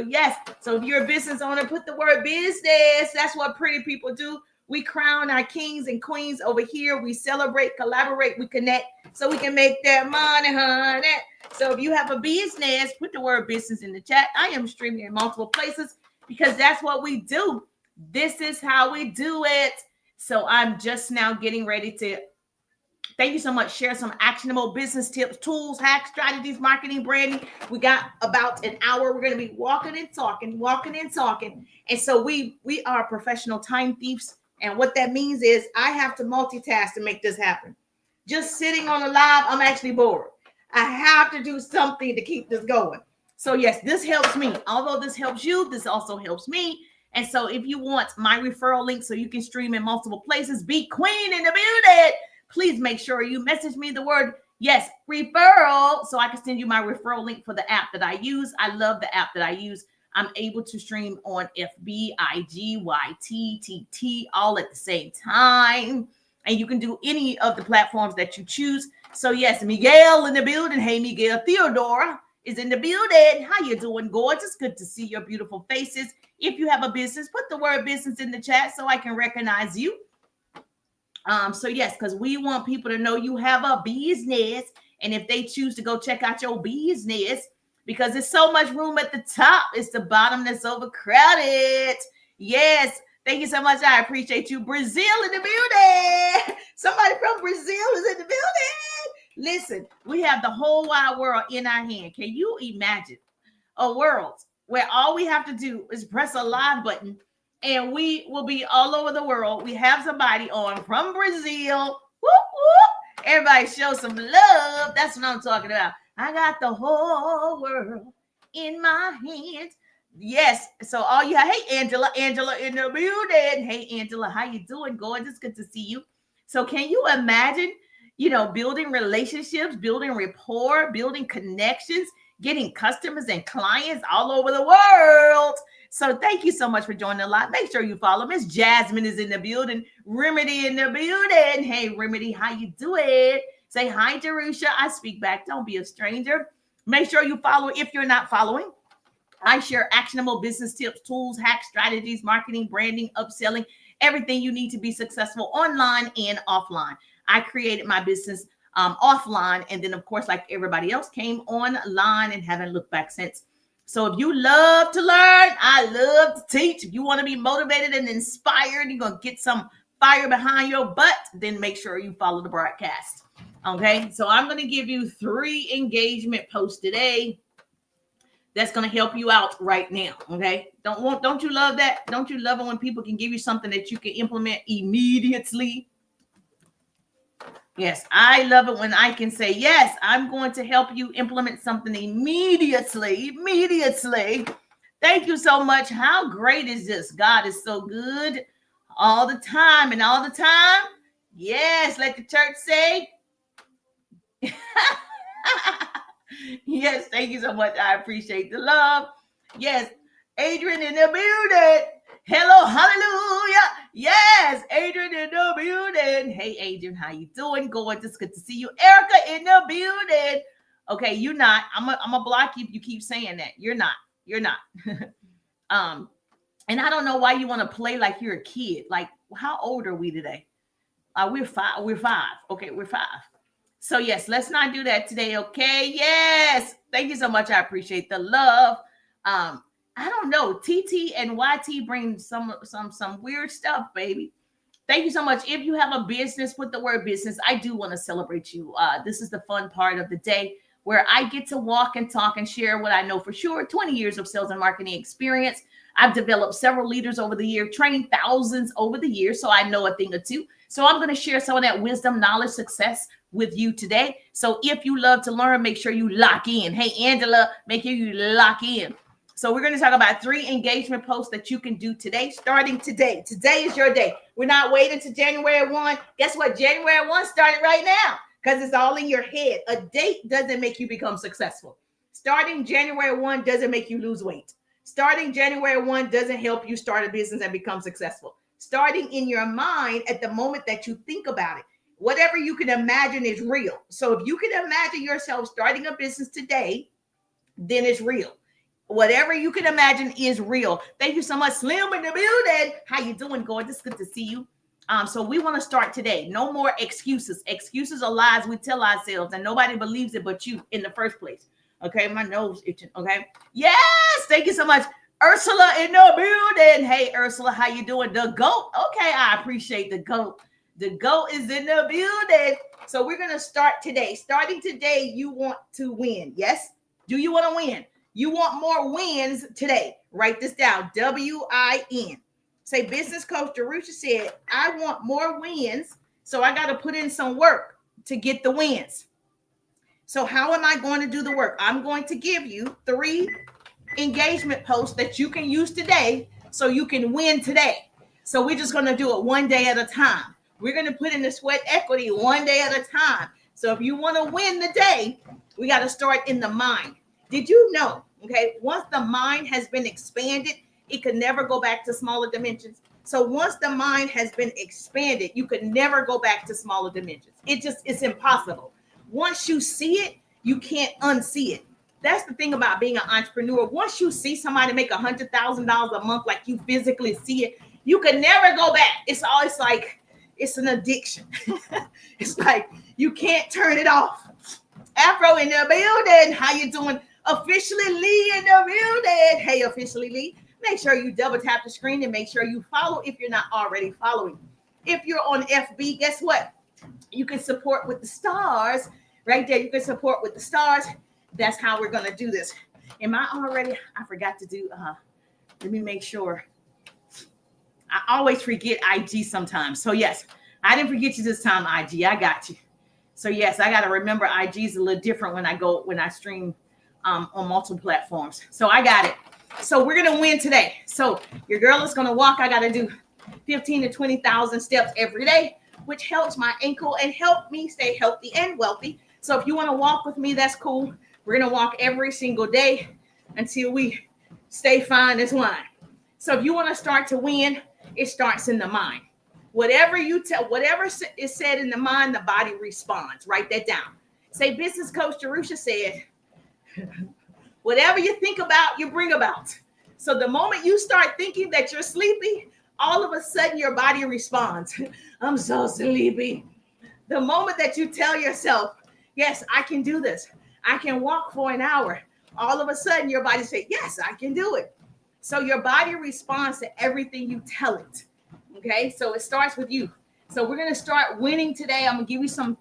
Yes. So if you're a business owner, put the word business. That's what pretty people do. We crown our kings and queens over here. We celebrate, collaborate, we connect so we can make that money, honey. So if you have a business, put the word business in the chat. I am streaming in multiple places because that's what we do. This is how we do it. So I'm just now getting ready to thank you so much. Share some actionable business tips, tools, hacks, strategies, marketing, branding. We got about an hour. We're going to be walking and talking, walking and talking. And so we are professional time thieves. And what that means is I have to multitask to make this happen. Just sitting on a live, I'm actually bored. I have to do something to keep this going. So yes, this helps me. Although this helps you, this also helps me. And so if you want my referral link so you can stream in multiple places, be queen in the building, please make sure you message me the word, yes, referral, so I can send you my referral link for the app that I use. I love the app that I use. I'm able to stream on FB, IG, YT, TT, all at the same time. And you can do any of the platforms that you choose. So yes, Miguel in the building. Hey, Miguel. Theodora is in the building. How you doing, gorgeous? Good to see your beautiful faces. If you have a business, put the word business in the chat so I can recognize you. So yes, because we want people to know you have a business. And if they choose to go check out your business, because there's so much room at the top, it's the bottom that's overcrowded. Yes. Thank you so much. I appreciate you. Brazil in the building. Somebody from Brazil is in the building. Listen, we have the whole wide world in our hand. Can you imagine a world where all we have to do is press a live button and we will be all over the world? We have somebody on from Brazil. Whoop, whoop. Everybody show some love. That's what I'm talking about. I got the whole world in my hands. Yes. So all you have, hey, Angela in the building. Hey, Angela, how you doing? Gorgeous. Good to see you. So can you imagine, building relationships, building rapport, building connections, getting customers and clients all over the world? So thank you so much for joining the live. Make sure you follow. Miss Jasmine is in the building. Remedy in the building. Hey, Remedy, how you doing? Say hi, Jerusha. I speak back. Don't be a stranger. Make sure you follow if you're not following. I share actionable business tips, tools, hacks, strategies, marketing, branding, upselling, everything you need to be successful online and offline. I created my business offline. And then, of course, like everybody else, came online and haven't looked back since. So if you love to learn, I love to teach. If you want to be motivated and inspired, you're going to get some fire behind your butt, then make sure you follow the broadcast. Okay, so I'm going to give you 3 engagement posts today that's going to help you out right now. Okay, don't you love that? Don't you love it when people can give you something that you can implement immediately? Yes, I love it when I can say, yes, I'm going to help you implement something immediately. Thank you so much. How great is this? God is so good all the time and all the time. Yes, let the church say. Yes, thank you so much. I appreciate the love. Yes, Adrian in the building. Hello, hallelujah. Yes, Adrian in the building. Hey, Adrian, how you doing? Gorgeous, good to see you. Erica in the building. Okay, you're not. I'm gonna block you if you keep saying that. You're not. And I don't know why you want to play like you're a kid. Like, how old are we today? We're 5. We're 5. Okay, we're 5. So yes, let's not do that today. Okay. Yes. Thank you so much. I appreciate the love. I don't know. TT and YT bring some weird stuff, baby. Thank you so much. If you have a business, put the word business. I do want to celebrate you. This is the fun part of the day where I get to walk and talk and share what I know for sure. 20 years of sales and marketing experience. I've developed several leaders over the year, trained thousands over the years, so I know a thing or two. So I'm going to share some of that wisdom, knowledge, success with you today. So if you love to learn, make sure you lock in. Hey, Angela, make sure you lock in. So we're going to talk about 3 engagement posts that you can do today, starting today. Today is your day. We're not waiting to January 1. Guess what? January 1 started right now because it's all in your head. A date doesn't make you become successful. Starting January 1 doesn't make you lose weight. Starting January 1 doesn't help you start a business and become successful. Starting in your mind at the moment that you think about it. Whatever you can imagine is real. So if you can imagine yourself starting a business today, then it's real. Whatever you can imagine is real. Thank you so much, Slim in the building. How you doing, gorgeous? Good to see you. So we want to start today. No more excuses. Excuses are lies we tell ourselves, and nobody believes it but you in the first place. Okay, my nose itching. Okay, yes, thank you so much, Ursula in the building. Hey, Ursula, how you doing? The goat. Okay, I appreciate the goat. The goat is in the building. So we're gonna start today. Starting today, you want to win. Yes, do you want to win? You want more wins today. Write this down. WIN. Say, business coach Jerusha said, I want more wins, so I got to put in some work to get the wins. So how am I going to do the work? I'm going to give you 3 engagement posts that you can use today so you can win today. So we're just going to do it one day at a time. We're going to put in the sweat equity one day at a time. So if you want to win the day, we got to start in the mind. Did you know, okay, once the mind has been expanded, it could never go back to smaller dimensions. So once the mind has been expanded, you could never go back to smaller dimensions. It's impossible. Once you see it, you can't unsee it. That's the thing about being an entrepreneur. Once you see somebody make $100,000 a month, like you physically see it, you can never go back. It's always like, it's an addiction. It's like, you can't turn it off. Afro in the building. How you doing? Officially Lee in the building. Hey, Officially Lee. Make sure you double tap the screen and make sure you follow if you're not already following. If you're on FB, guess what? You can support with the stars. Right there, you can support with the stars. That's how we're going to do this. Am I already? I forgot to do, let me make sure. I always forget IG sometimes. So yes, I didn't forget you this time, IG. I got you. So yes, I got to remember IG is a little different when I stream on multiple platforms. So I got it. So we're going to win today. So your girl is going to walk. I got to do 15 to 20,000 steps every day, which helps my ankle and help me stay healthy and wealthy. So if you want to walk with me, that's cool. We're going to walk every single day until we stay fine as wine. So if you want to start to win, it starts in the mind. Whatever is said in the mind, the body responds. Write that down. Say, business coach Jerusha said, whatever you think about, you bring about. So the moment you start thinking that you're sleepy, all of a sudden your body responds. I'm so sleepy. The moment that you tell yourself, yes, I can do this. I can walk for an hour. All of a sudden your body says, yes, I can do it. So your body responds to everything you tell it. Okay, so it starts with you. So we're going to start winning today. I'm going to give you some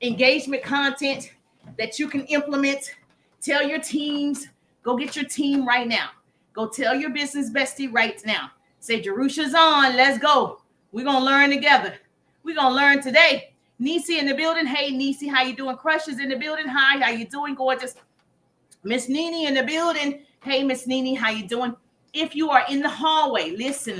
engagement content that you can implement. Tell your teams, go get your team right now. Go tell your business bestie right now. Say, Jerusha's on, let's go. We're going to learn together. We're going to learn today. Nisi in the building. Hey, Nisi, how you doing? Crush is in the building. Hi, how you doing? Gorgeous. Miss Nini in the building. Hey, Miss Nini, how you doing? If you are in the hallway, listen.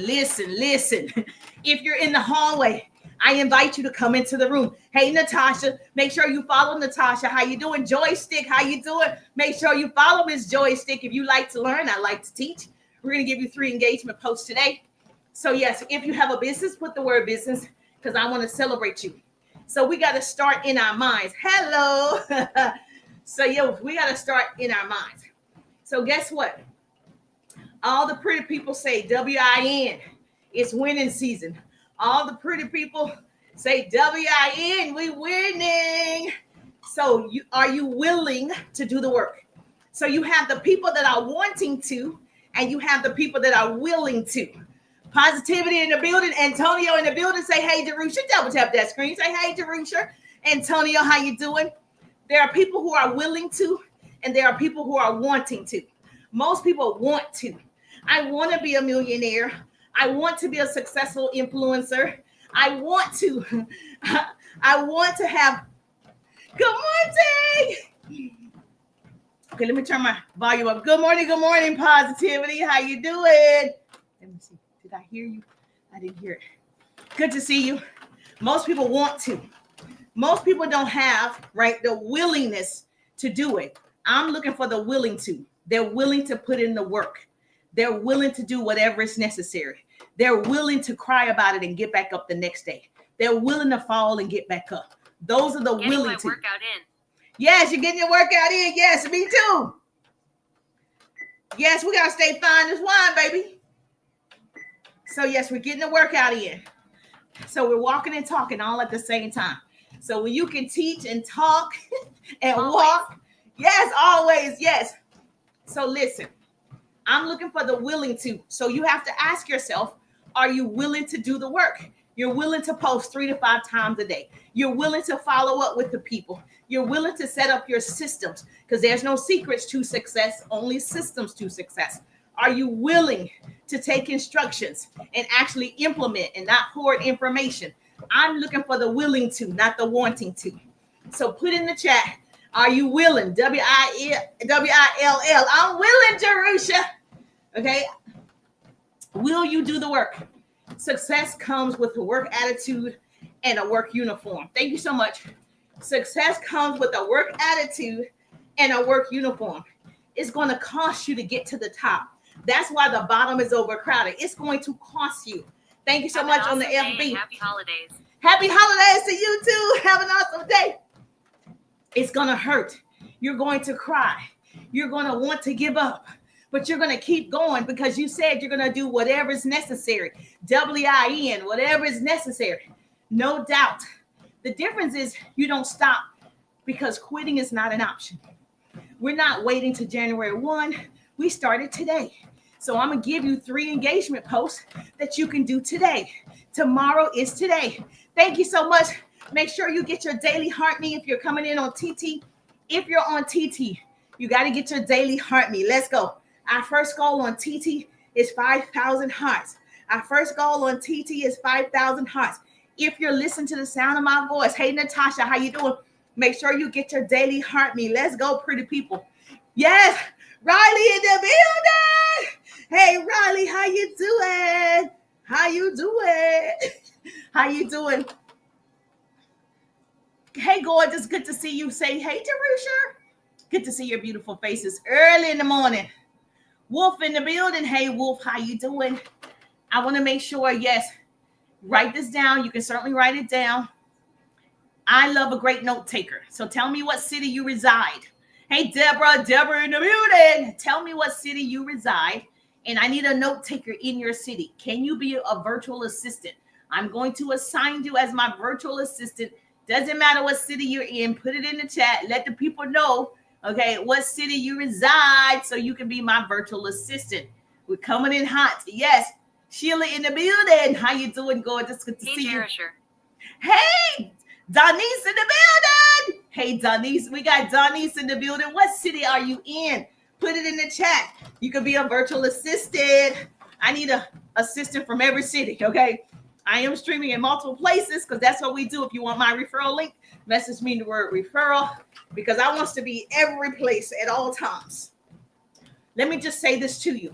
If you're in the hallway, I invite you to come into the room. Hey, Natasha, make sure you follow Natasha. How you doing? Joystick, how you doing? Make sure you follow Miss Joystick. If you like to learn, I like to teach. We're going to give you 3 engagement posts today. So yes, if you have a business, put the word business because I want to celebrate you. So we got to start in our minds. Hello. So yeah, we got to start in our minds. So guess what? All the pretty people say WIN. It's winning season. All the pretty people say WIN. We winning. So are you willing to do the work? So you have the people that are wanting to, and you have the people that are willing to. Positivity in the building. Antonio in the building. Say, hey, Jerusha. Double tap that screen. Say, hey, Jerusha. Antonio, how you doing? There are people who are willing to, and there are people who are wanting to. Most people want to. I want to be a millionaire. I want to be a successful influencer. I want to have, good morning. Okay, let me turn my volume up. Good morning, positivity. How you doing? Let me see. Did I hear you? I didn't hear it. Good to see you. Most people want to. Most people don't have, right, the willingness to do it. I'm looking for the willing to. They're willing to put in the work. They're willing to do whatever is necessary. They're willing to cry about it and get back up the next day. They're willing to fall and get back up. Those are the willing to. Workout in. Yes, you're getting your workout in. Yes, me too. Yes, we gotta stay fine as wine, baby. So yes, we're getting the workout in. So we're walking and talking all at the same time. So when you can teach and talk and walk, yes, always, yes. So listen, I'm looking for the willing to. So you have to ask yourself, are you willing to do the work? You're willing to post 3 to 5 times a day. You're willing to follow up with the people. You're willing to set up your systems because there's no secrets to success, only systems to success. Are you willing to take instructions and actually implement and not hoard information? I'm looking for the willing to, not the wanting to. So put in the chat, are you willing? W-I-L-L. I'm willing, Jerusha. Okay. Will you do the work? Success comes with a work attitude and a work uniform. Thank you so much. Success comes with a work attitude and a work uniform. It's going to cost you to get to the top. That's why the bottom is overcrowded. It's going to cost you. Thank you so much on the FB. Happy holidays. Happy holidays to you too. Have an awesome day. It's going to hurt. You're going to cry. You're going to want to give up. But you're going to keep going because you said you're going to do whatever is necessary. W-I-N, whatever is necessary. No doubt. The difference is you don't stop because quitting is not an option. We're not waiting to January 1. We started today. So I'm going to give you 3 engagement posts that you can do today. Tomorrow is today. Thank you so much. Make sure you get your daily heart me if you're coming in on TT. If you're on TT, you got to get your daily heart me. Let's go. Our first goal on TT is 5,000 hearts. Our first goal on TT is 5,000 hearts. If you're listening to the sound of my voice, hey, Natasha, how you doing? Make sure you get your daily heart me. Let's go, pretty people. Yes, Riley in the building. Hey, Riley, how you doing? How you doing? How you doing? Hey, gorgeous, good to see you. Say, hey, Jerusha. Good to see your beautiful faces early in the morning. Wolf in the building. Hey, Wolf, how you doing? I want to make sure, yes, write this down. You can certainly write it down. I love a great note taker. So tell me what city you reside. Hey, Deborah in the building. Tell me what city you reside. And I need a note taker in your city. Can you be a virtual assistant? I'm going to assign you as my virtual assistant. Doesn't matter what city you're in. Put it in the chat. Let the people know, okay, what city you reside so you can be my virtual assistant. We're coming in hot. Yes. Sheila in the building. How you doing, gorgeous? Good to see you. Hey, Donise in the building. Hey, Donise. We got Donise in the building. What city are you in? Put it in the chat. You could be a virtual assistant. I need an assistant from every city, okay? I am streaming in multiple places because that's what we do. If you want my referral link, message me the word referral because I want to be every place at all times. Let me just say this to you.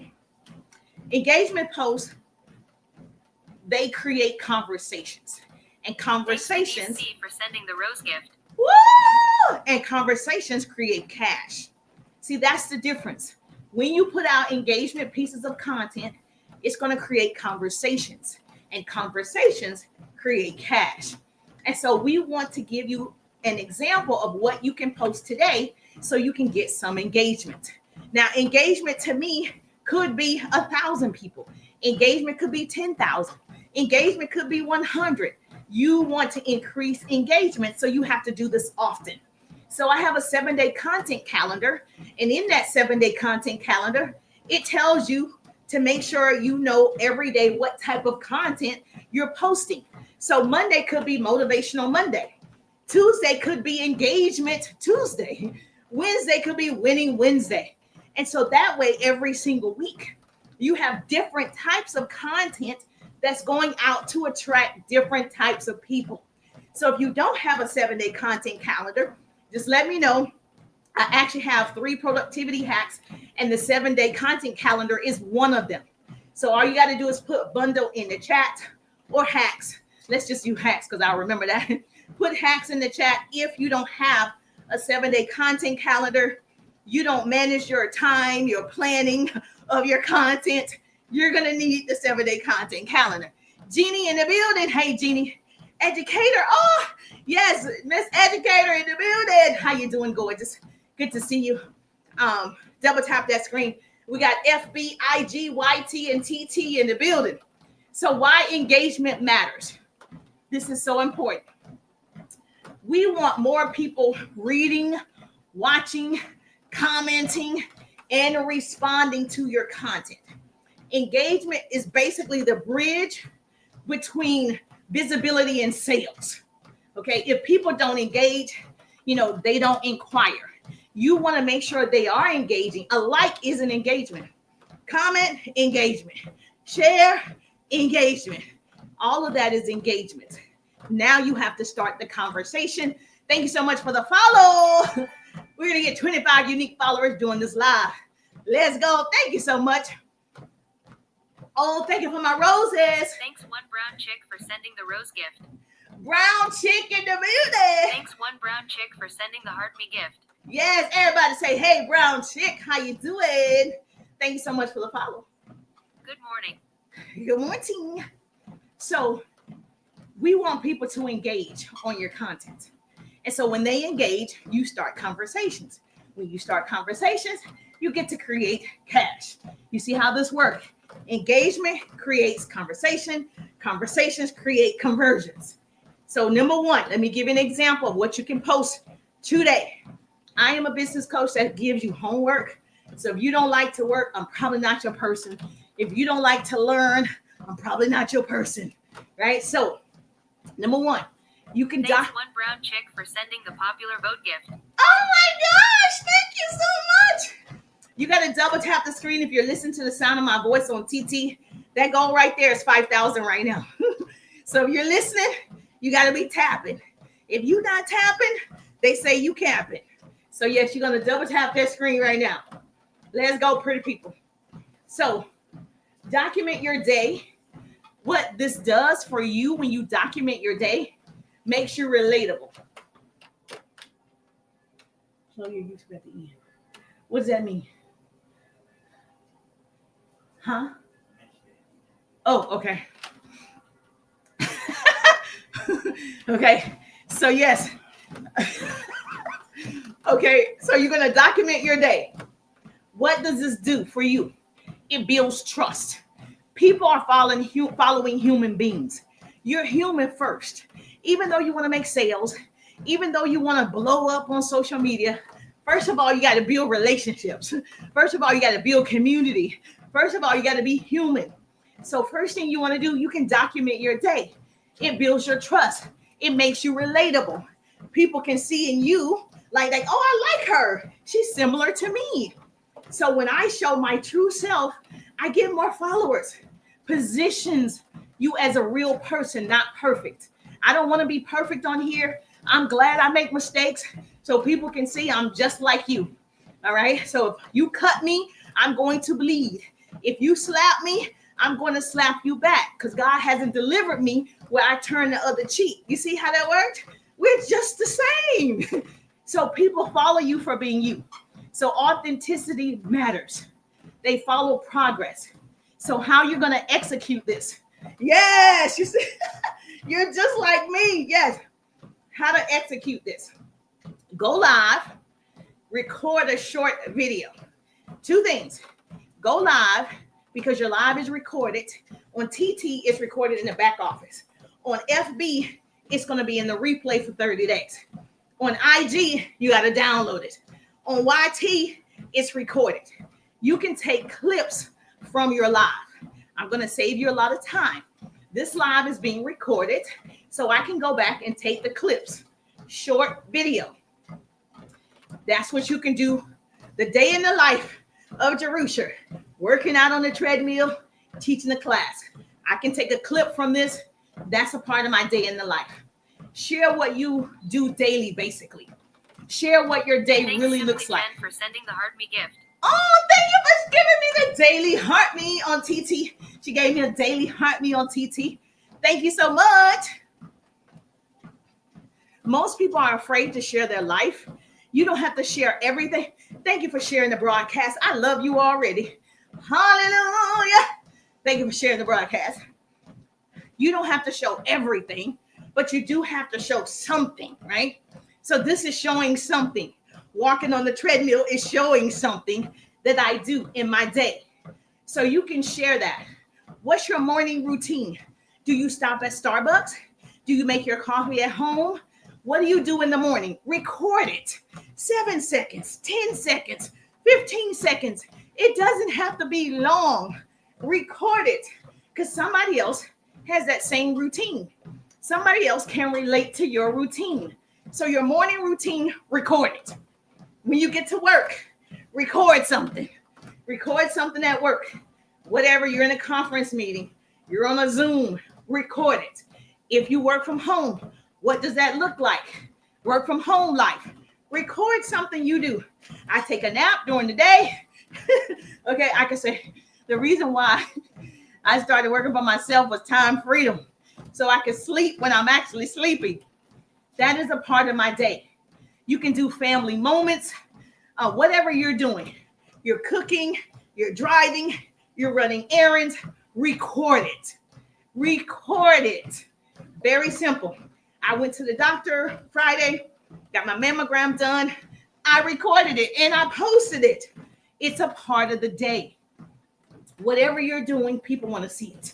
Engagement posts, they create conversations. And conversations for sending the rose gift. Woo! And conversations create cash. See, that's the difference. When you put out engagement pieces of content, it's going to create conversations. And conversations create cash. And so we want to give you an example of what you can post today so you can get some engagement. Now, engagement to me could be 1,000 people. Engagement could be 10,000. Engagement could be 100. You want to increase engagement, so you have to do this often. So I have a 7-day content calendar. And in that 7-day content calendar, it tells you to make sure you know every day what type of content you're posting. So Monday could be Motivational Monday. Tuesday could be Engagement Tuesday. Wednesday could be Winning Wednesday. And so that way, every single week, you have different types of content that's going out to attract different types of people. So if you don't have a 7-day content calendar, just let me know. I actually have 3 productivity hacks, and the 7-day content calendar is one of them. So all you got to do is put bundle in the chat or hacks. Let's just use hacks because I'll remember that. Put hacks in the chat if you don't have a 7-day content calendar. You don't manage your time, your planning of your content. You're going to need the 7-day content calendar. Jeannie in the building. Hey, Jeannie. Educator. Oh, yes, Miss Educator in the building. How you doing, gorgeous? Good to see you. Double tap that screen. We got FB, IG, YT, and TT in the building. So why engagement matters. This is so important. We want more people reading, watching, commenting, and responding to your content. Engagement is basically the bridge between visibility and sales. Okay, if people don't engage, they don't inquire. You want to make sure they are engaging. A like is an engagement. Comment, engagement. Share, engagement. All of that is engagement. Now you have to start the conversation. Thank you so much for the follow. We're going to get 25 unique followers doing this live. Let's go. Thank you so much. Oh, thank you for my roses. Thanks, one brown chick, for sending the rose gift. Brown chick in the building. Thanks, one brown chick, for sending the heart me gift. Yes, everybody say, hey, brown chick, how you doing? Thank you so much for the follow. Good morning. Good morning. So we want people to engage on your content. And so when they engage, you start conversations. When you start conversations, you get to create cash. You see how this works? Engagement creates conversation. Conversations create conversions. So number one, let me give you an example of what you can post today. I am a business coach that gives you homework. So if you don't like to work, I'm probably not your person. If you don't like to learn, I'm probably not your person, right? So number one, you can Thanks, one brown chick, for sending the popular vote gift. Oh my gosh, thank you so much. You got to double tap the screen if you're listening to the sound of my voice on TT. That goal right there is 5,000 right now. So if you're listening, you got to be tapping. If you're not tapping, they say you capping. So yes, you're going to double tap that screen right now. Let's go, pretty people. So document your day. What this does for you when you document your day makes you relatable. Show your YouTube at the end. What does that mean? Huh? Oh, okay. Okay. So yes. Okay. So you're going to document your day. What does this do for you? It builds trust. People are following human beings. You're human first. Even though you want to make sales, even though you want to blow up on social media, first of all, you got to build relationships. First of all, you got to build community. First of all, you got to be human. So first thing you want to do, you can document your day. It builds your trust. It makes you relatable. People can see in you like, oh, I like her. She's similar to me. So when I show my true self, I get more followers. Positions you as a real person, not perfect. I don't want to be perfect on here. I'm glad I make mistakes so people can see I'm just like you. All right. So if you cut me, I'm going to bleed. If you slap me, I'm going to slap you back because God hasn't delivered me where I turn the other cheek. You see how that worked? We're just the same. So people follow you for being you. So authenticity matters. They follow progress. So how you're going to execute this? Yes, you see, you're just like me. Yes. How to execute this? Go live, record a short video. Two things. Go live because your live is recorded. On TT, it's recorded in the back office. On FB, it's going to be in the replay for 30 days. On IG, you got to download it. On YT, it's recorded. You can take clips from your live. I'm going to save you a lot of time. This live is being recorded, so I can go back and take the clips. Short video. That's what you can do. The day in the life of Jerusha, working out on the treadmill, teaching a class. I can take a clip from this. That's a part of my day in the life. Share what you do daily, basically. Share what your day really looks like. For sending the heart me gift. Oh, thank you for giving me the daily heart me on TT. She gave me a daily heart me on TT. Thank you so much. Most people are afraid to share their life. You don't have to share everything. Thank you for sharing the broadcast. I love you already. Hallelujah. Thank you for sharing the broadcast. You don't have to show everything, but you do have to show something, right? So this is showing something. Walking on the treadmill is showing something that I do in my day. So you can share that. What's your morning routine? Do you stop at Starbucks? Do you make your coffee at home? What do you do in the morning? Record it. 7 seconds, 10 seconds, 15 seconds. It doesn't have to be long. Record it because somebody else has that same routine. Somebody else can relate to your routine. So your morning routine, record it. When you get to work, record something. Record something at work. Whatever, you're in a conference meeting, you're on a Zoom, record it. If you work from home, what does that look like? Work from home life. Record something you do. I take a nap during the day. Okay, I can say the reason why I started working for myself was time freedom. So I can sleep when I'm actually sleeping. That is a part of my day. You can do family moments, whatever you're doing. You're cooking, you're driving, you're running errands, record it. Record it. Very simple. I went to the doctor Friday, got my mammogram done. I recorded it and I posted it. It's a part of the day. Whatever you're doing, people want to see it.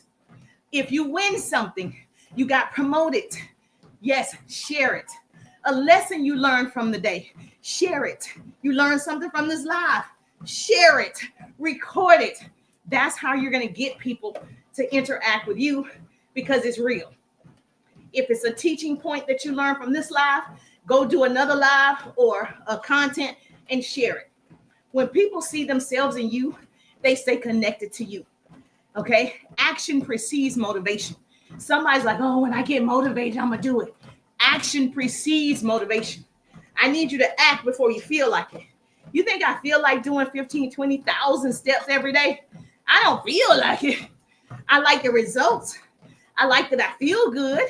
If you win something, you got promoted. Yes, share it. A lesson you learned from the day, share it. You learned something from this live, share it. Record it. That's how you're going to get people to interact with you because it's real. If it's a teaching point that you learn from this live, go do another live or a content and share it. When people see themselves in you, they stay connected to you. Okay? Action precedes motivation. Somebody's like, oh, when I get motivated, I'm going to do it. Action precedes motivation. I need you to act before you feel like it. You think I feel like doing 15, 20,000 steps every day? I don't feel like it. I like the results. I like that I feel good,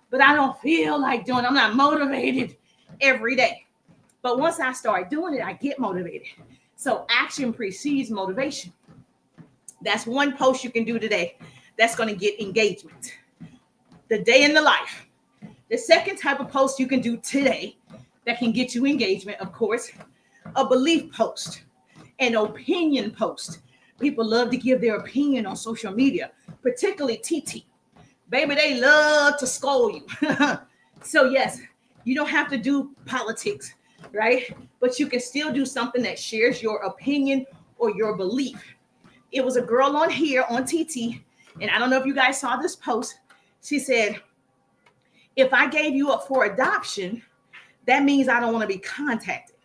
but I don't feel like doing it. I'm not motivated every day. But once I start doing it, I get motivated. So action precedes motivation. That's one post you can do today that's going to get engagement. The day in the life. The second type of post you can do today that can get you engagement, of course, a belief post, an opinion post. People love to give their opinion on social media, particularly TT. Baby, they love to scold you. So yes, you don't have to do politics, right? But you can still do something that shares your opinion or your belief. It was a girl on here on TT, and I don't know if you guys saw this post. She said, if I gave you up for adoption, that means I don't want to be contacted.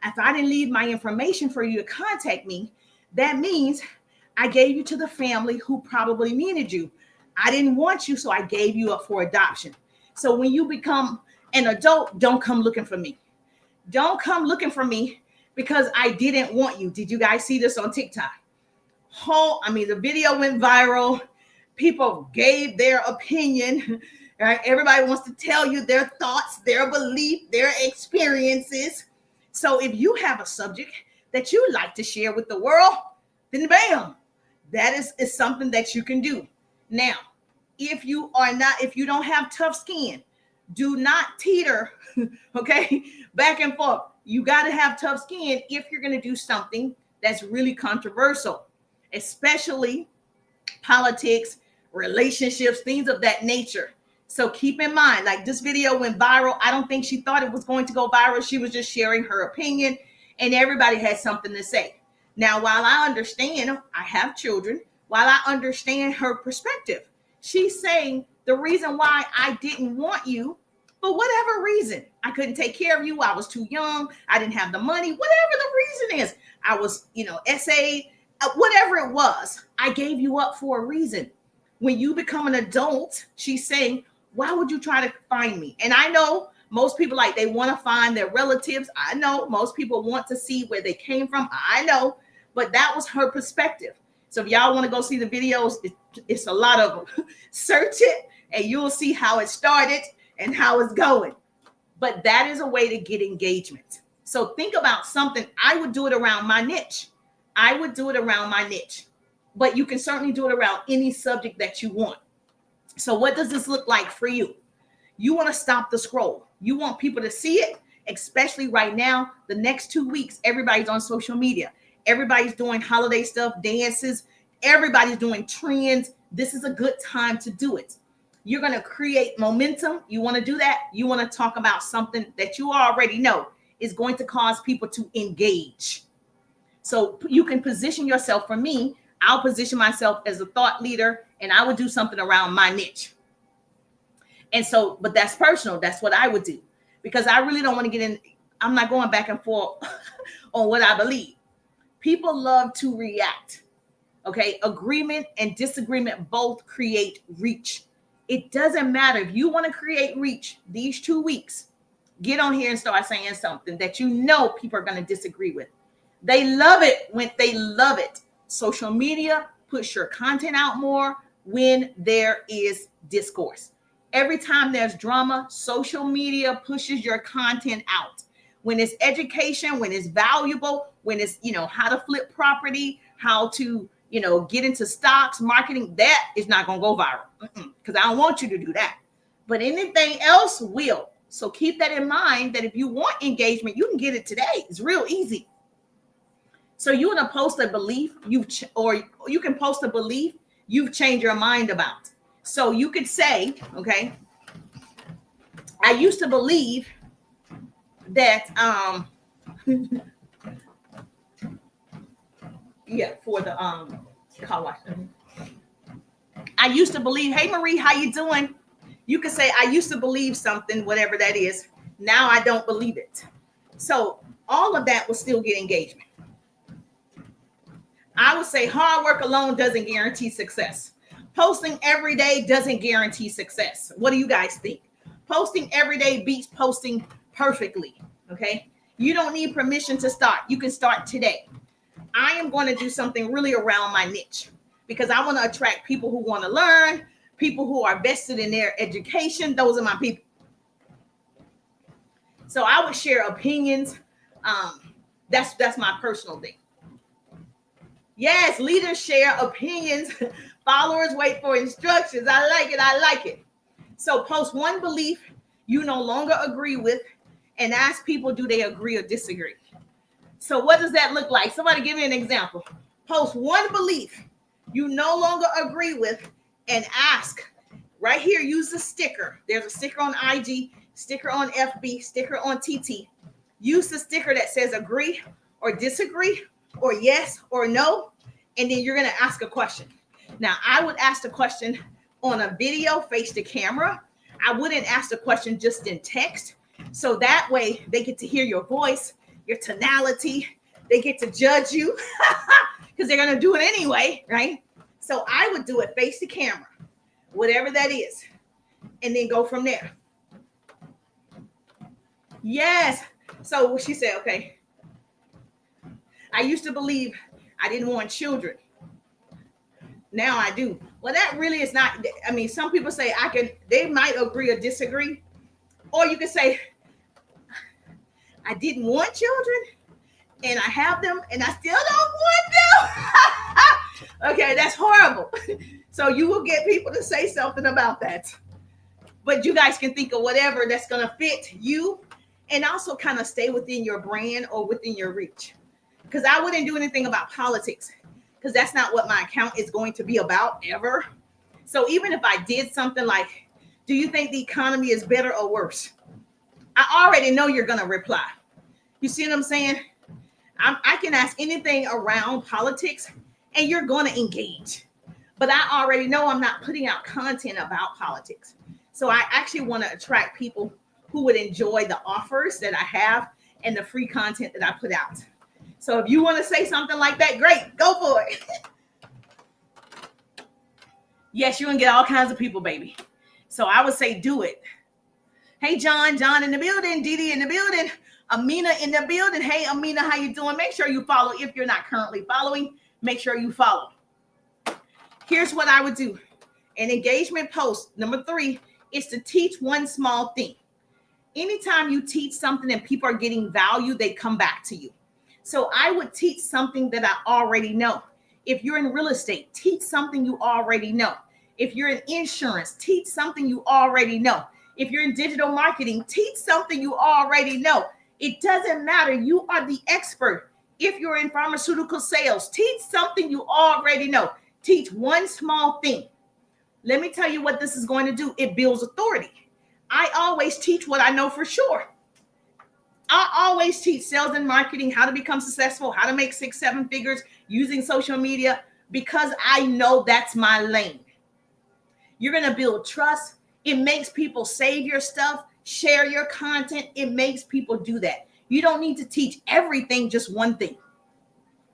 If I didn't leave my information for you to contact me, that means I gave you to the family who probably needed you. I didn't want you, so I gave you up for adoption. So when you become an adult, don't come looking for me. Don't come looking for me because I didn't want you. Did you guys see this on TikTok? The video went viral. People gave their opinion. Right? Everybody wants to tell you their thoughts, their belief, their experiences. So if you have a subject that you like to share with the world, then bam, that is something that you can do. Now, if you don't have tough skin, do not teeter, okay, back and forth. You got to have tough skin if you're going to do something that's really controversial, especially politics, relationships, things of that nature. So keep in mind, like this video went viral. I don't think she thought it was going to go viral. She was just sharing her opinion and everybody had something to say. Now, while I understand, I have children, while I understand her perspective, she's saying the reason why I didn't want you, for whatever reason, I couldn't take care of you. I was too young. I didn't have the money, whatever the reason is. I was, essayed, whatever it was, I gave you up for a reason. When you become an adult, she's saying, why would you try to find me? And I know most people they want to find their relatives. I know most people want to see where they came from. I know, but that was her perspective. So if y'all want to go see the videos, it's a lot of them. Search it and you'll see how it started and how it's going. But that is a way to get engagement. So think about something. I would do it around my niche. But you can certainly do it around any subject that you want. So what does this look like for you? You want to stop the scroll. You want people to see it, especially right now. The next 2 weeks, everybody's on social media. Everybody's doing holiday stuff, dances. Everybody's doing trends. This is a good time to do it. You're going to create momentum. You want to do that? You want to talk about something that you already know is going to cause people to engage. So you can position yourself. For me, I'll position myself as a thought leader, and I would do something around my niche. And so, but that's personal. That's what I would do, because I really don't want to get in. I'm not going back and forth on what I believe. People love to react. Okay. Agreement and disagreement both create reach. It doesn't matter. If you want to create reach these 2 weeks, get on here and start saying something that you know people are going to disagree with. They love it when they love it. Social media push your content out more when there is discourse. Every time there's drama, social media pushes your content out. When it's education, when it's valuable, when it's, how to flip property, how to, get into stocks, marketing, that is not going to go viral, because I don't want you to do that. But anything else will. So keep that in mind, that if you want engagement, you can get it today. It's real easy. So you want to post a belief, or you can post a belief you've changed your mind about. So you could say, okay, I used to believe that, for the car wash. I used to believe, hey Marie, how you doing? You could say, I used to believe something, whatever that is. Now I don't believe it. So all of that will still get engagement. I would say hard work alone doesn't guarantee success. Posting every day doesn't guarantee success. What do you guys think? Posting every day beats posting perfectly. Okay. You don't need permission to start. You can start today. I am going to do something really around my niche, because I want to attract people who want to learn, people who are vested in their education. Those are my people. So I would share opinions. That's my personal thing. Yes, leaders share opinions. Followers wait for instructions. I like it. So post one belief you no longer agree with, and ask people, do they agree or disagree? So what does that look like? Somebody give me an example. Post one belief you no longer agree with, and ask. Right here, use the sticker. There's a sticker on IG, sticker on FB, sticker on TT. Use the sticker that says agree or disagree, or yes or no, and then you're going to ask a question. Now, I would ask the question on a video, face to camera. I wouldn't ask the question just in text. So that way they get to hear your voice, your tonality. They get to judge you because they're going to do it anyway, right? So I would do it face to camera, whatever that is, and then go from there. Yes. So she said, okay, I used to believe I didn't want children. Now I do. Well, that really is not, some people say they might agree or disagree. Or you could say, I didn't want children and I have them and I still don't want them. Okay, that's horrible. So you will get people to say something about that. But you guys can think of whatever that's going to fit you, and also kind of stay within your brand or within your reach. Because I wouldn't do anything about politics, because that's not what my account is going to be about ever. So even if I did something like, do you think the economy is better or worse? I already know you're going to reply. You see what I'm saying? I can ask anything around politics and you're going to engage. But I already know I'm not putting out content about politics. So I actually want to attract people who would enjoy the offers that I have and the free content that I put out. So if you want to say something like that, great, go for it. Yes, you're going to get all kinds of people, baby. So I would say do it. Hey, John in the building, Didi in the building, Amina in the building. Hey, Amina, how you doing? Make sure you follow. If you're not currently following, make sure you follow. Here's what I would do. An engagement post, number 3, is to teach one small thing. Anytime you teach something and people are getting value, they come back to you. So I would teach something that I already know. If you're in real estate, teach something you already know. If you're in insurance, teach something you already know. If you're in digital marketing, teach something you already know. It doesn't matter. You are the expert. If you're in pharmaceutical sales, teach something you already know. Teach one small thing. Let me tell you what this is going to do. It builds authority. I always teach what I know for sure. I always teach sales and marketing, how to become successful, how to make 6-7 figures using social media, because I know that's my lane. You're going to build trust. It makes people save your stuff, share your content. It makes people do that. You don't need to teach everything, just one thing.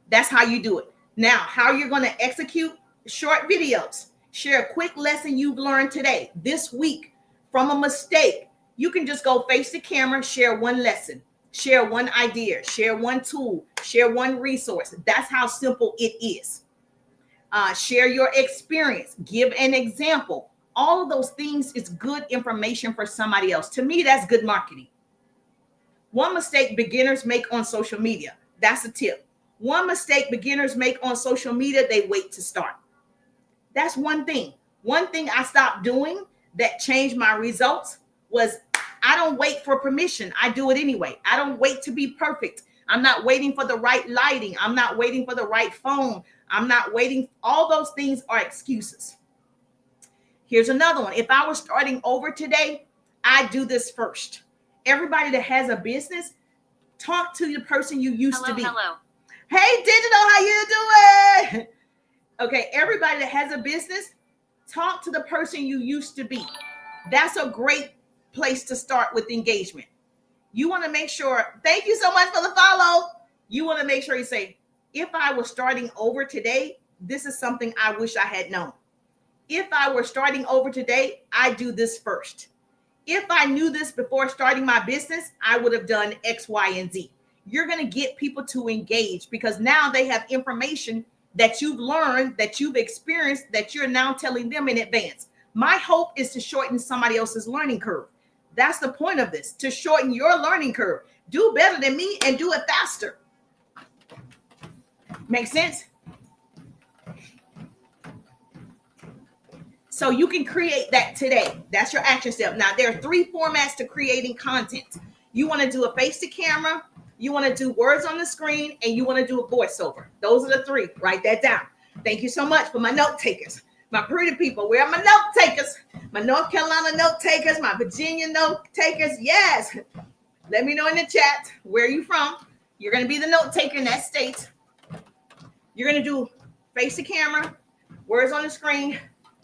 That's how you do it. Now, how you're going to execute short videos. Share a quick lesson you've learned today, this week, from a mistake. You can just go face the camera, share one lesson, share one idea, share one tool, share one resource. That's how simple it is. Share your experience, give an example. All of those things is good information for somebody else. To me, that's good marketing. One mistake beginners make on social media. That's a tip. One mistake beginners make on social media, they wait to start. That's one thing. One thing I stopped doing that changed my results was I don't wait for permission. I do it anyway. I don't wait to be perfect. I'm not waiting for the right lighting. I'm not waiting for the right phone. I'm not waiting. All those things are excuses. Here's another one. If I was starting over today, I do this first. Everybody that has a business, talk to the person you used to be. Hello. Hey, Digital, how you doing? Okay, everybody that has a business, talk to the person you used to be. That's a great place to start with engagement. You want to make sure, thank you so much for the follow. You want to make sure you say, if I was starting over today, this is something I wish I had known. If I were starting over today, I do this first. If I knew this before starting my business, I would have done X, Y, and Z. You're going to get people to engage because now they have information that you've learned, that you've experienced, that you're now telling them in advance. My hope is to shorten somebody else's learning curve. That's the point of this, to shorten your learning curve. Do better than me and do it faster. Make sense? So you can create that today. That's your action step. Now, there are 3 formats to creating content. You want to do a face to camera, you want to do words on the screen, and you want to do a voiceover. Those are the 3. Write that down. Thank you so much for my note takers. My pretty people, where are my note takers? My North Carolina note takers, my Virginia note takers. Yes. Let me know in the chat, where are you from? You're going to be the note taker in that state. You're going to do face to camera, words on the screen,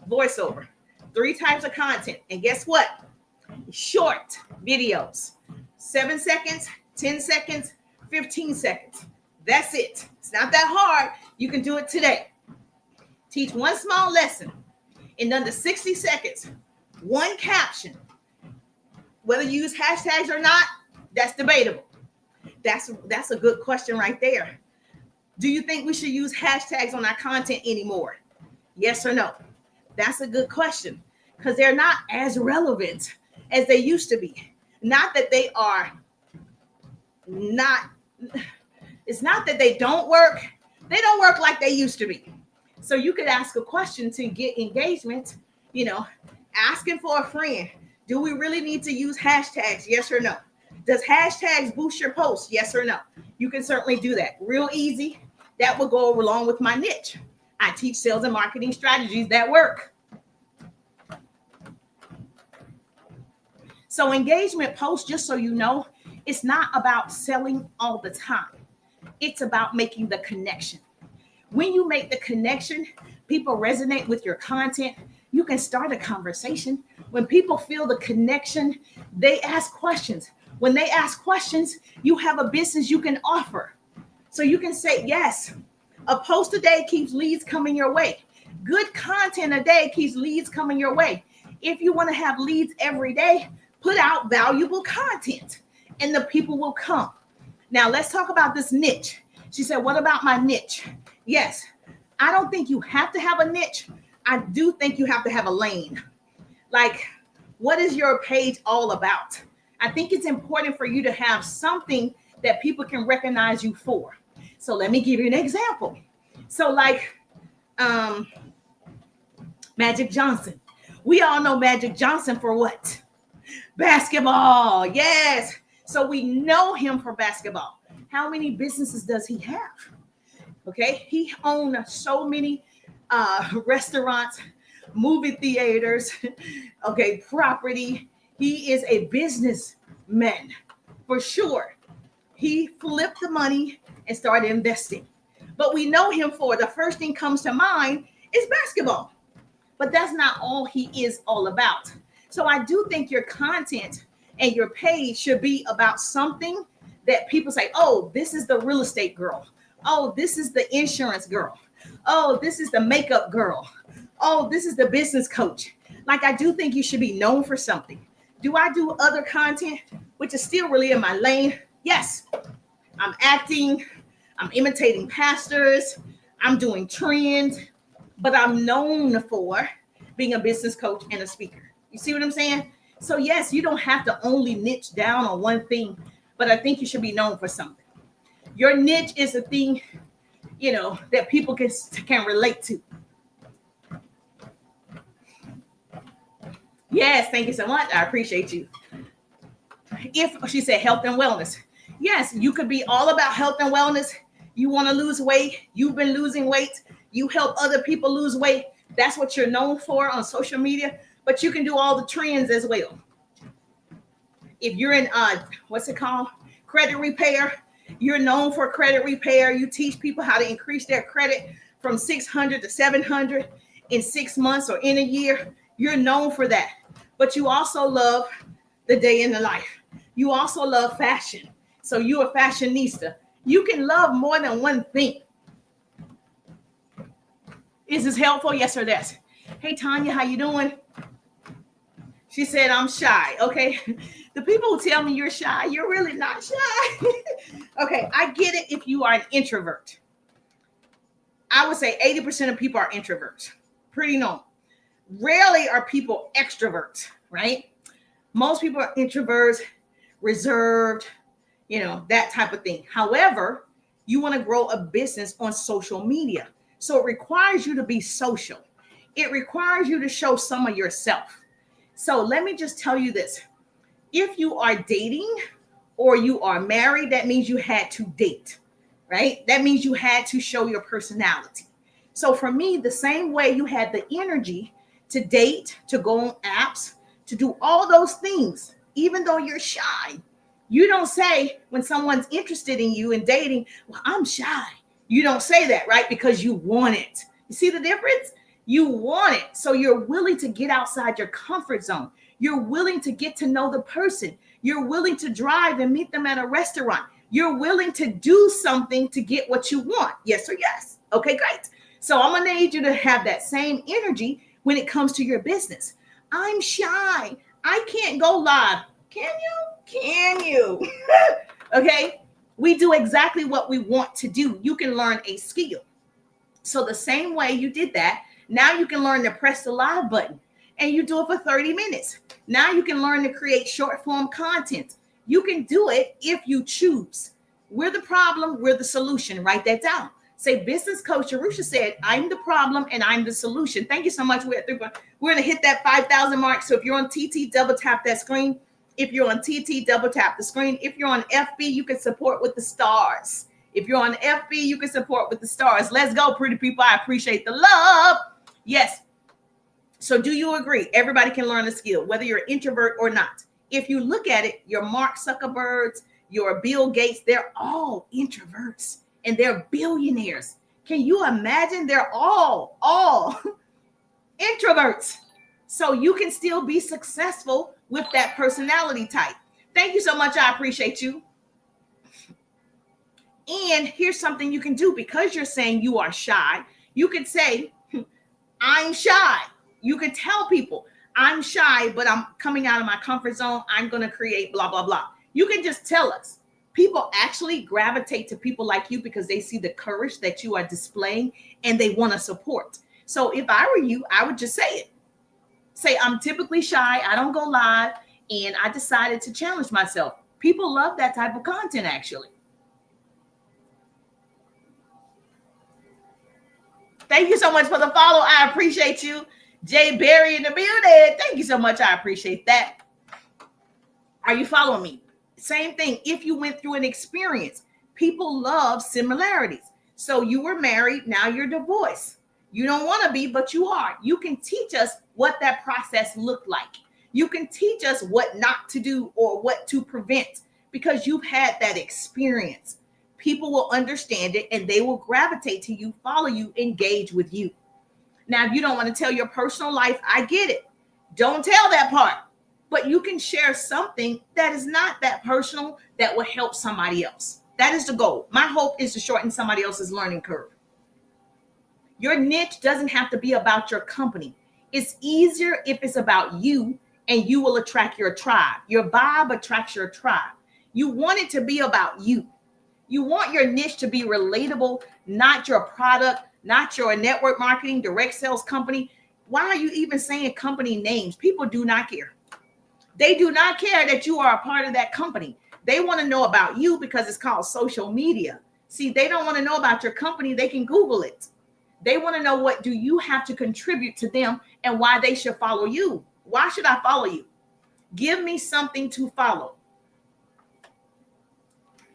voiceover. 3 types of content. And guess what? Short videos. 7 seconds, 10 seconds, 15 seconds. That's it. It's not that hard. You can do it today. Teach one small lesson in under 60 seconds. One caption. Whether you use hashtags or not, that's debatable. That's a good question right there. Do you think we should use hashtags on our content anymore? Yes or no? That's a good question because they're not as relevant as they used to be. Not that they are not, it's not that they don't work. They don't work like they used to be. So you could ask a question to get engagement, asking for a friend. Do we really need to use hashtags? Yes or no? Does hashtags boost your posts? Yes or no? You can certainly do that. Real easy. That will go along with my niche. I teach sales and marketing strategies that work. So engagement posts, just so you know, it's not about selling all the time. It's about making the connection. When you make the connection, people resonate with your content. You can start a conversation. When people feel the connection, they ask questions. When they ask questions, you have a business you can offer. So you can say, yes, a post a day keeps leads coming your way. Good content a day keeps leads coming your way. If you want to have leads every day, put out valuable content and the people will come. Now let's talk about this niche. She said, what about my niche? Yes, I don't think you have to have a niche. I do think you have to have a lane. Like, what is your page all about? I think it's important for you to have something that people can recognize you for. So let me give you an example. So like Magic Johnson. We all know Magic Johnson for what? Basketball. Yes. So we know him for basketball. How many businesses does he have? Okay, he owns so many restaurants, movie theaters, okay, property. He is a businessman for sure. He flipped the money and started investing. But we know him for the first thing comes to mind is basketball. But that's not all he is all about. So I do think your content and your page should be about something that people say, oh, this is the real estate girl. Oh, this is the insurance girl. Oh, this is the makeup girl. Oh, this is the business coach. Like, I do think you should be known for something. Do I do other content, which is still really in my lane? Yes. I'm acting. I'm imitating pastors. I'm doing trends. But I'm known for being a business coach and a speaker. You see what I'm saying? So yes, you don't have to only niche down on one thing, but I think you should be known for something. Your niche is a thing, that people can relate to. Yes, thank you so much. I appreciate you. If she said health and wellness, yes, you could be all about health and wellness. You want to lose weight. You've been losing weight. You help other people lose weight. That's what you're known for on social media. But you can do all the trends as well. If you're in what's it called? Credit repair. You're known for credit repair. You teach people how to increase their credit from 600 to 700 in 6 months or in a year. You're known for that. But you also love the day in the life. You also love fashion. So you're a fashionista. You can love more than one thing. Is this helpful? Yes or yes? Hey, Tanya, how you doing? She said, I'm shy. Okay. The people who tell me you're shy, you're really not shy. Okay. I get it if you are an introvert. I would say 80% of people are introverts. Pretty normal. Rarely are people extroverts, right? Most people are introverts, reserved, that type of thing. However, you want to grow a business on social media. So it requires you to be social. It requires you to show some of yourself. So let me just tell you this. If you are dating or you are married, that means you had to date, right? That means you had to show your personality. So for me, the same way you had the energy to date, to go on apps, to do all those things, even though you're shy, you don't say when someone's interested in you and dating, well, I'm shy. You don't say that, right? Because you want it. You see the difference? You want it. So you're willing to get outside your comfort zone. You're willing to get to know the person. You're willing to drive and meet them at a restaurant. You're willing to do something to get what you want. Yes or yes? Okay, great. So I'm going to need you to have that same energy when it comes to your business. I'm shy. I can't go live. Can you? Can you? Okay. We do exactly what we want to do. You can learn a skill. So the same way you did that, now you can learn to press the live button and you do it for 30 minutes. Now you can learn to create short form content. You can do it if you choose. We're the problem, we're the solution. Write that down. Say, business coach Arusha said, I'm the problem and I'm the solution. Thank you so much. We're going to hit that 5,000 mark. So if you're on TT, double tap that screen. If you're on TT, double tap the screen. If you're on FB, you can support with the stars. If you're on FB, you can support with the stars. Let's go, pretty people. I appreciate the love. Yes. So do you agree? Everybody can learn a skill, whether you're an introvert or not. If you look at it, your Mark Zuckerbergs, your Bill Gates, they're all introverts and they're billionaires. Can you imagine? They're all introverts. So you can still be successful with that personality type. Thank you so much. I appreciate you. And here's something you can do because you're saying you are shy. You could say, I'm shy. You could tell people I'm shy, but I'm coming out of my comfort zone. I'm going to create blah, blah, blah. You can just tell us. People actually gravitate to people like you because they see the courage that you are displaying and they want to support. So if I were you, I would just say it. Say, I'm typically shy. I don't go live. And I decided to challenge myself. People love that type of content, actually. Thank you so much for the follow. I appreciate you. Jay Berry in the building. Thank you so much. I appreciate that. Are you following me? Same thing. If you went through an experience, People love similarities. So you were married, now you're divorced. You don't want to be, but you are. You can teach us what that process looked like. You can teach us what not to do or what to prevent because you've had that experience. People will understand it and they will gravitate to you, follow you, engage with you. Now, if you don't want to tell your personal life, I get it. Don't tell that part. But you can share something that is not that personal that will help somebody else. That is the goal. My hope is to shorten somebody else's learning curve. Your niche doesn't have to be about your company. It's easier if it's about you, and you will attract your tribe. Your vibe attracts your tribe. You want it to be about you. You want your niche to be relatable, not your product, not your network marketing, direct sales company. Why are you even saying company names? People do not care. They do not care that you are a part of that company. They want to know about you because it's called social media. See, they don't want to know about your company. They can Google it. They want to know what do you have to contribute to them and why they should follow you. Why should I follow you? Give me something to follow.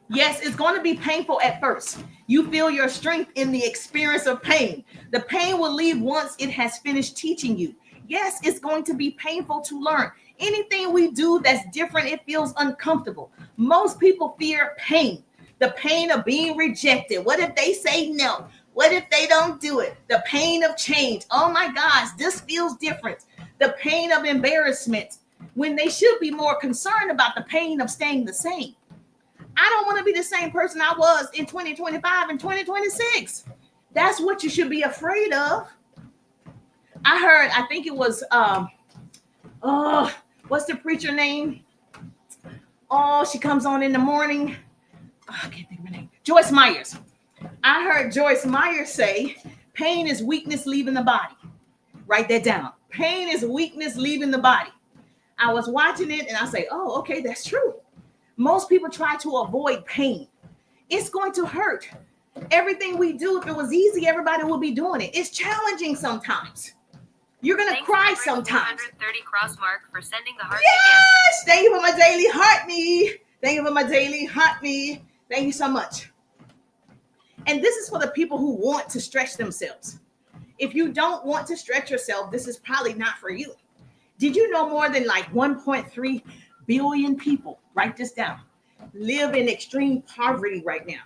Yes, it's going to be painful at first. You feel your strength in the experience of pain. The pain will leave once it has finished teaching you. Yes, it's going to be painful to learn. Anything we do that's different, it feels uncomfortable. Most people fear pain. The pain of being rejected. What if they say no? What if they don't do it? The pain of change. Oh my gosh, this feels different. The pain of embarrassment when they should be more concerned about the pain of staying the same. I don't want to be the same person I was in 2025 and 2026. That's what you should be afraid of. I think it was, what's the preacher name? Oh, she comes on in the morning. Oh, I can't think of her name. Joyce Myers. I heard Joyce Myers say, pain is weakness leaving the body. Write that down. Pain is weakness leaving the body. I was watching it and I say, oh, okay, that's true. Most people try to avoid pain. It's going to hurt. Everything we do, if it was easy, everybody would be doing it. It's challenging sometimes. You're going to cry sometimes. 130 cross mark for sending the heart. Yes! Thank you for my daily heart me. Thank you for my daily heart me. Thank you so much. And this is for the people who want to stretch themselves. If you don't want to stretch yourself, this is probably not for you. Did you know more than like 1.3 billion people, write this down, live in extreme poverty right now?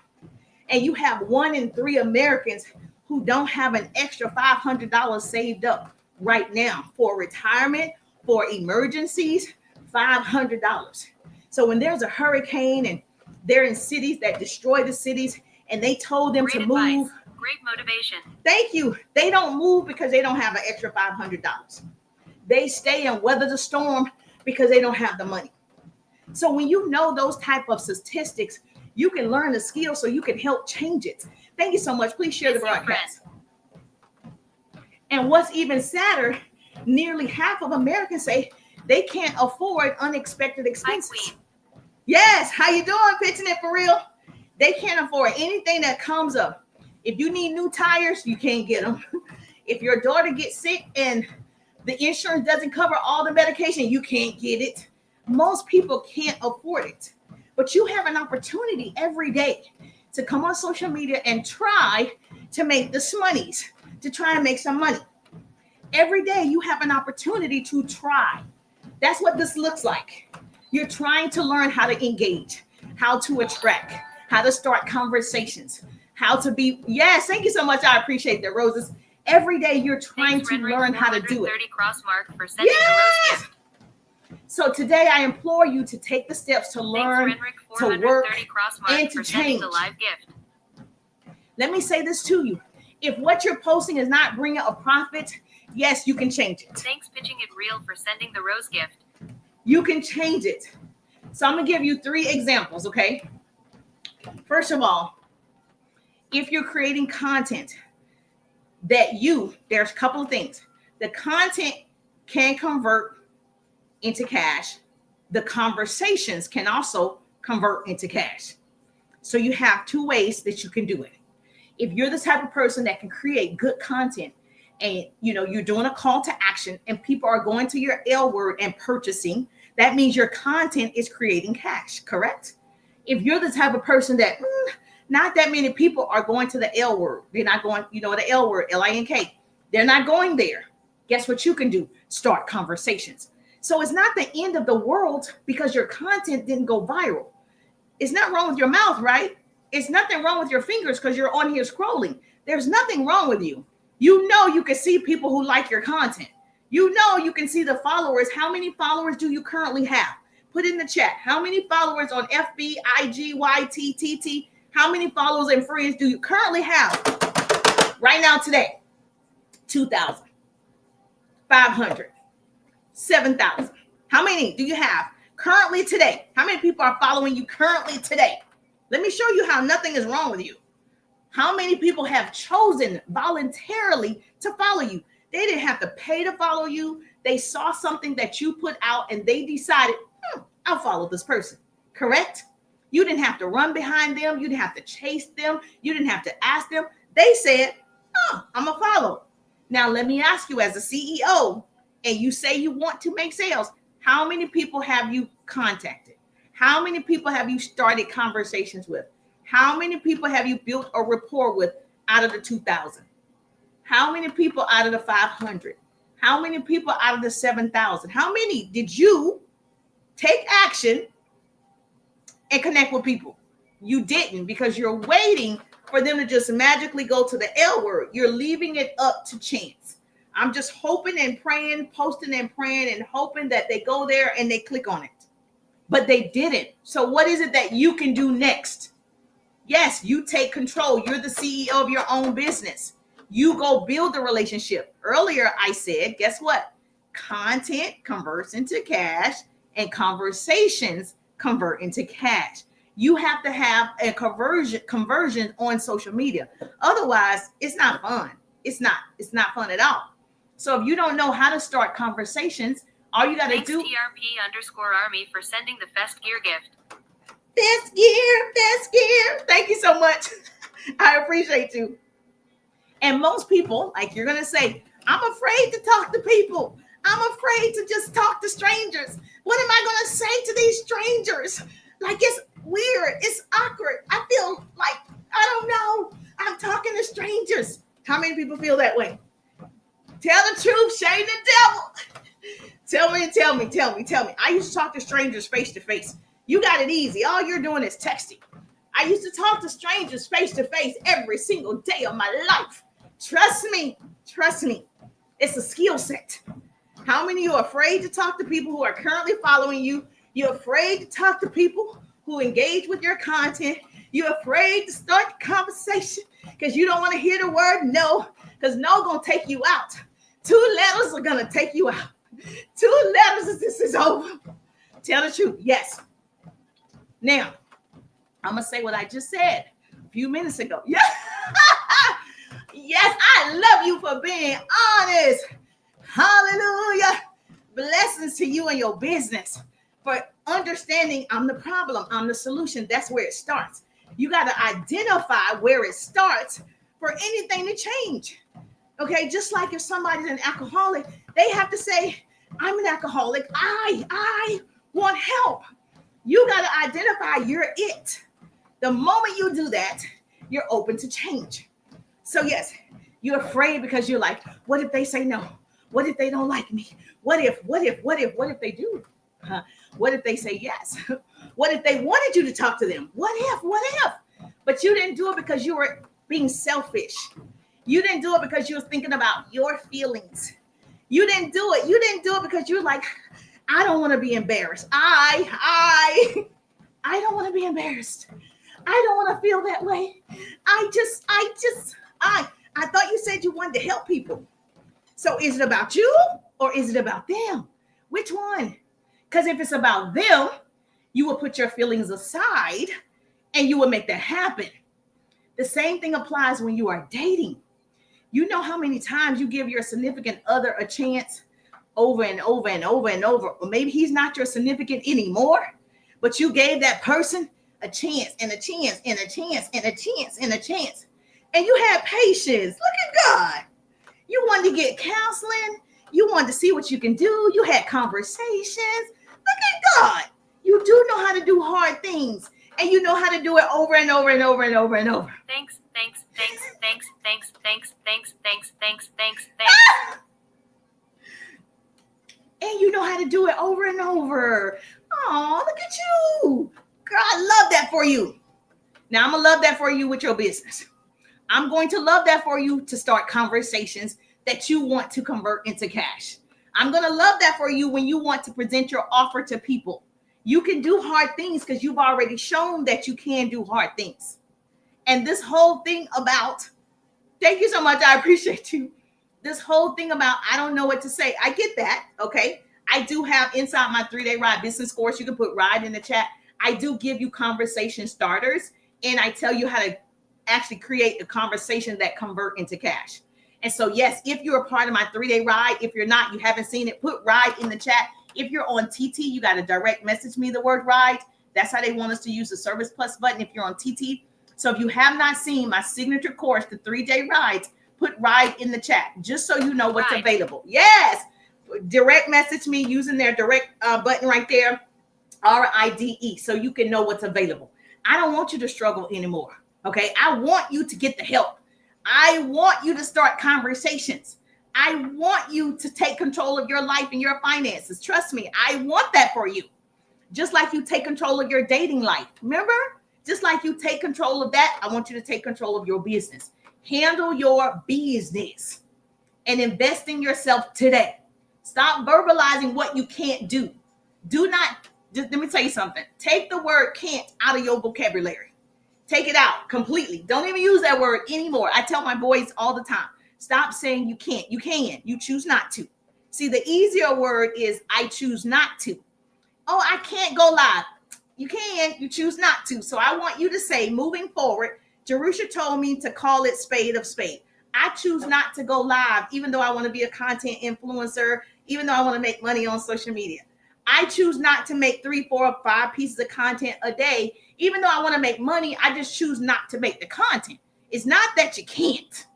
And you have 1 in 3 Americans who don't have an extra $500 saved up right now for retirement, for emergencies, $500. So when there's a hurricane and they're in cities that destroy the cities and they told them to move. Great motivation. Thank you. They don't move because they don't have an extra $500. They stay and weather the storm because they don't have the money. So when you know those type of statistics, you can learn the skill so you can help change it. Thank you so much. Please share the broadcast. And what's even sadder, nearly half of Americans say they can't afford unexpected expenses. Yes, how you doing? Pitching it for real. They can't afford anything that comes up. If you need new tires, you can't get them. If your daughter gets sick and the insurance doesn't cover all the medication, you can't get it. Most people can't afford it. But you have an opportunity every day to come on social media and try to make the smoney's, to try and make some money. Every day you have an opportunity to try. That's what this looks like. You're trying to learn how to engage, how to attract, how to start conversations, how to be. Yes, thank you so much. I appreciate the roses. Every day you're trying to learn how to do it. Cross mark for sending yes! So today I implore you to take the steps to learn, to work, and to change. The live gift. Let me say this to you. If what you're posting is not bringing a profit, yes, you can change it. Thanks, Pitching It Real, for sending the rose gift. You can change it. So I'm going to give you 3 examples, okay? First of all, if you're creating content there's a couple of things. The content can convert into cash. The conversations can also convert into cash. So you have 2 ways that you can do it. If you're the type of person that can create good content and you're doing a call to action and people are going to your L word and purchasing, that means your content is creating cash, correct? If you're the type of person that Not that many people are going to the L word. They're not going, the L word, Link. They're not going there. Guess what you can do? Start conversations. So it's not the end of the world because your content didn't go viral. It's not wrong with your mouth, right? It's nothing wrong with your fingers because you're on here scrolling. There's nothing wrong with you. You can see people who like your content. You can see the followers. How many followers do you currently have? Put in the chat. How many followers on FB, IG, YT, TT? How many followers and friends do you currently have right now today? 2,000, 500, 7,000. How many do you have currently today? How many people are following you currently today? Let me show you how nothing is wrong with you. How many people have chosen voluntarily to follow you? They didn't have to pay to follow you. They saw something that you put out and they decided, I'll follow this person. Correct? You didn't have to run behind them. You didn't have to chase them. You didn't have to ask them. They said, I'm going to follow. Now, let me ask you as a CEO, and you say you want to make sales, how many people have you contacted? How many people have you started conversations with? How many people have you built a rapport with out of the 2,000? How many people out of the 500? How many people out of the 7,000? How many did you take action and connect with people? You didn't, because you're waiting for them to just magically go to the L word. You're leaving it up to chance. I'm just hoping and praying, posting and praying and hoping that they go there and they click on it. But they didn't. So what is it that you can do next? Yes, you take control. You're the CEO of your own business. You go build the relationship. Earlier, I said, guess what? Content converts into cash and conversations convert into cash. You have to have a conversion on social media. Otherwise, it's not fun. It's not fun at all. So if you don't know how to start conversations, all you got to do. TRP_Army for sending the Fest Gear gift. Best gear. Thank you so much. I appreciate you. And most people, like you're going to say, I'm afraid to talk to people. I'm afraid to just talk to strangers. What am I going to say to these strangers? Like, it's weird. It's awkward. I feel like, I don't know. I'm talking to strangers. How many people feel that way? Tell the truth, shame the devil. Tell me. I used to talk to strangers face to face. You got it easy. All you're doing is texting. I used to talk to strangers face to face every single day of my life. Trust me. It's a skill set. How many of you are afraid to talk to people who are currently following you? You're afraid to talk to people who engage with your content. You're afraid to start the conversation because you don't want to hear the word no, because no going to take you out. 2 letters are going to take you out. 2 letters and this is over. Tell the truth. Yes. Now, I'm going to say what I just said a few minutes ago. Yes. Yes, I love you for being honest. Hallelujah. Blessings to you and your business for understanding I'm the problem, I'm the solution. That's where it starts. You got to identify where it starts for anything to change. Okay, just like if somebody's an alcoholic, they have to say, I'm an alcoholic. I want help. You got to identify you're it. The moment you do that, you're open to change. So yes, you're afraid because you're like, what if they say no? What if they don't like me? What if they do? What if they say yes? What if they wanted you to talk to them? What if? But you didn't do it because you were being selfish. You didn't do it because you were thinking about your feelings. You didn't do it because you're like, I don't want to be embarrassed. I don't want to be embarrassed. I don't want to feel that way. I thought you said you wanted to help people. So is it about you or is it about them? Which one? Because if it's about them, you will put your feelings aside and you will make that happen. The same thing applies when you are dating. You know how many times you give your significant other a chance over and over and over and over. Or maybe he's not your significant anymore, but you gave that person a chance and a chance and a chance and a chance and a chance. And you had patience. Look at God. You wanted to get counseling. You wanted to see what you can do. You had conversations. Look at God. You do know how to do hard things. And you know how to do it over and over and over and over and over. Thanks. And you know how to do it over and over. Oh, look at you. Girl, I love that for you. Now, I'm going to love that for you with your business. I'm going to love that for you to start conversations that you want to convert into cash. I'm going to love that for you when you want to present your offer to people. You can do hard things because you've already shown that you can do hard things. And this whole thing about, thank you so much, I appreciate you. This whole thing about, I don't know what to say. I get that, okay? I do have inside my 3-day ride business course, you can put ride in the chat. I do give you conversation starters, and I tell you how to actually create a conversation that convert into cash. And so, yes, if you're a part of my 3-day ride, if you're not, you haven't seen it, put ride in the chat. If you're on TT, you got to direct message me the word ride. That's how they want us to use the Service Plus button if you're on TT. So if you have not seen my signature course, the 3-day ride, put ride in the chat just so you know what's available. Yes. Direct message me using their direct button right there, RIDE, so you can know what's available. I don't want you to struggle anymore. Okay. I want you to get the help. I want you to start conversations. I want you to take control of your life and your finances. Trust me, I want that for you. Just like you take control of your dating life. Remember? Just like you take control of that, I want you to take control of your business. Handle your business and invest in yourself today. Stop verbalizing what you can't do. Do not, just let me tell you something. Take the word can't out of your vocabulary. Take it out completely. Don't even use that word anymore. I tell my boys all the time, stop saying you can't. You can. You choose not to. See, the easier word is I choose not to. Oh, I can't go live. You can. You choose not to. So I want you to say, moving forward, Jerusha told me to call it spade of spade. I choose not to go live, even though I want to be a content influencer, even though I want to make money on social media. I choose not to make 3, 4, or 5 pieces of content a day. Even though I want to make money, I just choose not to make the content. It's not that you can't.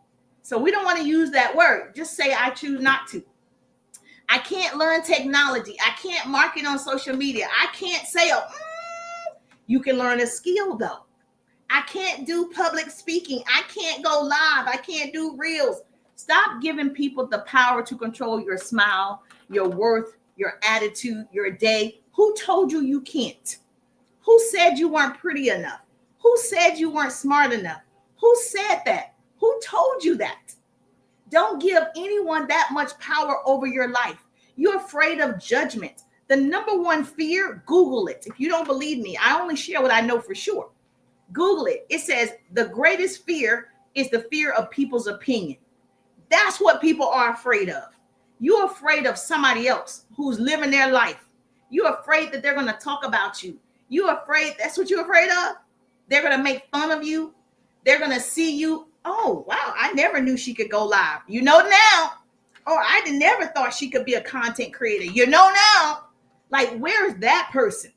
So we don't want to use that word. Just say, I choose not to. I can't learn technology. I can't market on social media. I can't sell. You can learn a skill though. I can't do public speaking. I can't go live. I can't do reels. Stop giving people the power to control your smile, your worth, your attitude, your day. Who told you you can't? Who said you weren't pretty enough? Who said you weren't smart enough? Who said that? Who told you that? Don't give anyone that much power over your life. You're afraid of judgment. The number one fear, Google it. If you don't believe me, I only share what I know for sure. Google it. It says the greatest fear is the fear of people's opinion. That's what people are afraid of. You're afraid of somebody else who's living their life. You're afraid that they're going to talk about you. You're afraid. That's what you're afraid of. They're going to make fun of you. They're going to see you. Oh, wow. I never knew she could go live. You know now. Or I never thought she could be a content creator. You know now. Like, where's that person?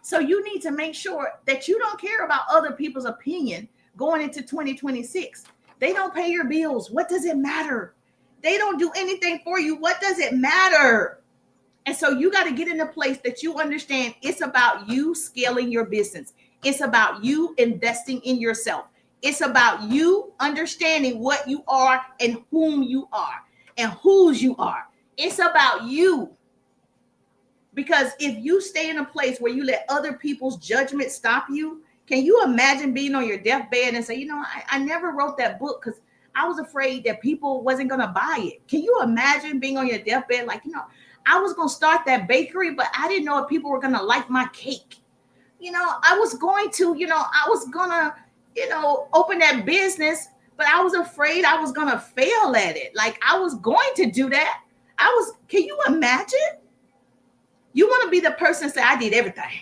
So you need to make sure that you don't care about other people's opinion going into 2026. They don't pay your bills. What does it matter? They don't do anything for you. What does it matter? And so you got to get in a place that you understand it's about you scaling your business. It's about you investing in yourself. It's about you understanding what you are and whom you are and whose you are. It's about you. Because if you stay in a place where you let other people's judgment stop you, can you imagine being on your deathbed and say, you know, I never wrote that book because I was afraid that people wasn't going to buy it. Can you imagine being on your deathbed? Like, you know, I was going to start that bakery, but I didn't know if people were going to like my cake. You know, I was going to, open that business, but I was afraid I was going to fail at it. Like I was going to do that. Can you imagine? You want to be the person that say, I did everything.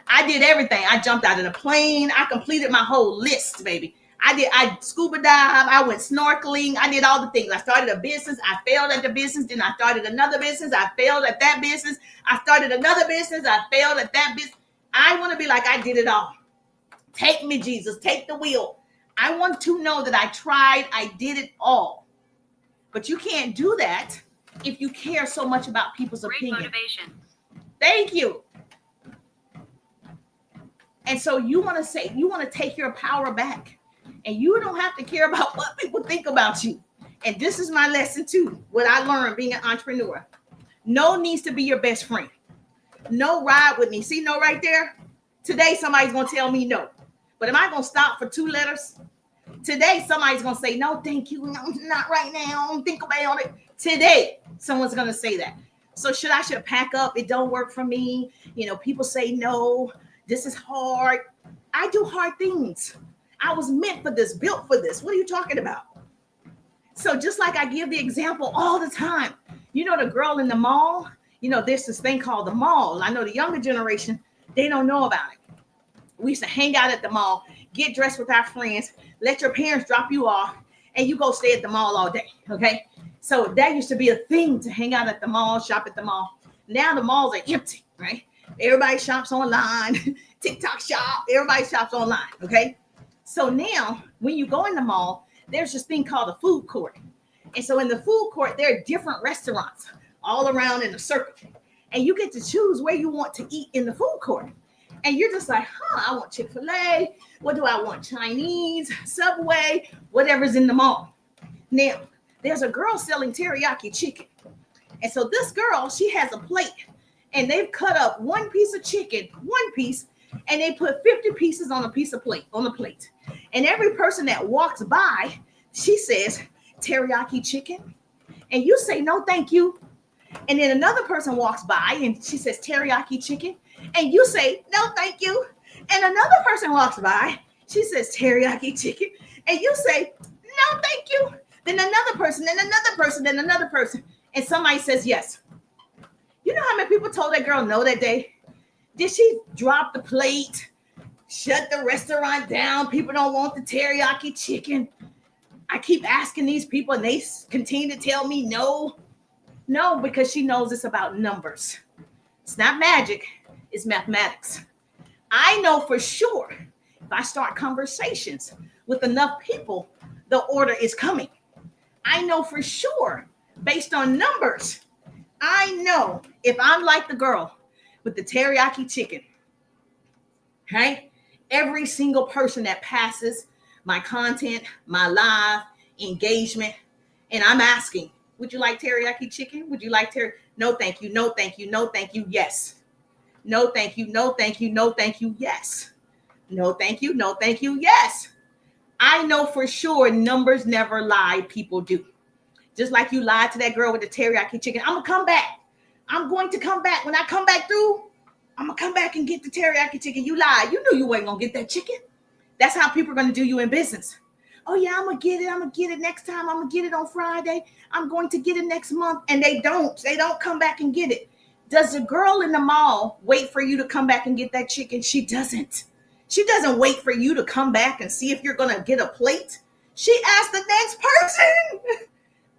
I did everything. I jumped out of the plane. I completed my whole list, baby. I scuba dive. I went snorkeling. I did all the things. I started a business. I failed at the business. Then I started another business. I failed at that business. I started another business. I failed at that business. I want to be like, I did it all. Take me, Jesus. Take the wheel. I want to know that I tried. I did it all. But you can't do that if you care so much about people's opinion. Motivation. Thank you. And so you want to take your power back. And you don't have to care about what people think about you. And this is my lesson too, what I learned being an entrepreneur. No needs to be your best friend. No ride with me. See no right there? Today somebody's going to tell me no. But am I going to stop for 2 letters? Today somebody's going to say, no, thank you. No, not right now. Think about it. Today someone's going to say that. So should pack up? It don't work for me. People say no. This is hard. I do hard things. I was meant for this, built for this. What are you talking about? So just like I give the example all the time, the girl in the mall, there's this thing called the mall. I know the younger generation, they don't know about it. We used to hang out at the mall, get dressed with our friends, let your parents drop you off, and you go stay at the mall all day, okay? So that used to be a thing, to hang out at the mall, shop at the mall. Now the malls are empty, right? Everybody shops online, TikTok shop, everybody shops online, okay? So now when you go in the mall, there's this thing called a food court. And so in the food court, there are different restaurants all around in a circle. And you get to choose where you want to eat in the food court. And you're just like, I want Chick-fil-A. What do I want? Chinese, Subway, whatever's in the mall. Now, there's a girl selling teriyaki chicken. And so this girl, she has a plate. And they've cut up one piece of chicken, one piece, and they put 50 pieces on a plate. And every person that walks by, she says, teriyaki chicken. And you say, no, thank you. And then another person walks by and she says, teriyaki chicken. And you say, no, thank you. And another person walks by, she says, teriyaki chicken. And you say, no, thank you. Then another person, then another person, then another person. And somebody says, yes. You know how many people told that girl no that day? Did she drop the plate, shut the restaurant down? People don't want the teriyaki chicken. I keep asking these people and they continue to tell me no. No, because she knows it's about numbers. It's not magic, it's mathematics. I know for sure if I start conversations with enough people, the order is coming. I know for sure based on numbers. I know if I'm like the girl with the teriyaki chicken, okay? Every single person that passes my content, my live engagement, and I'm asking, would you like teriyaki chicken? Would you like teriyaki? No, thank you. No, thank you. No, thank you. Yes. No, thank you. No, thank you. No, thank you. Yes. No, thank you. No, thank you. Yes. I know for sure numbers never lie. People do. Just like you lied to that girl with the teriyaki chicken. I'm going to come back. I'm going to come back. When I come back through, I'm going to come back and get the teriyaki chicken. You lied. You knew you weren't going to get that chicken. That's how people are going to do you in business. Oh, yeah, I'm going to get it. I'm going to get it next time. I'm going to get it on Friday. I'm going to get it next month. And they don't. They don't come back and get it. Does the girl in the mall wait for you to come back and get that chicken? She doesn't. She doesn't wait for you to come back and see if you're going to get a plate. She asks the next person.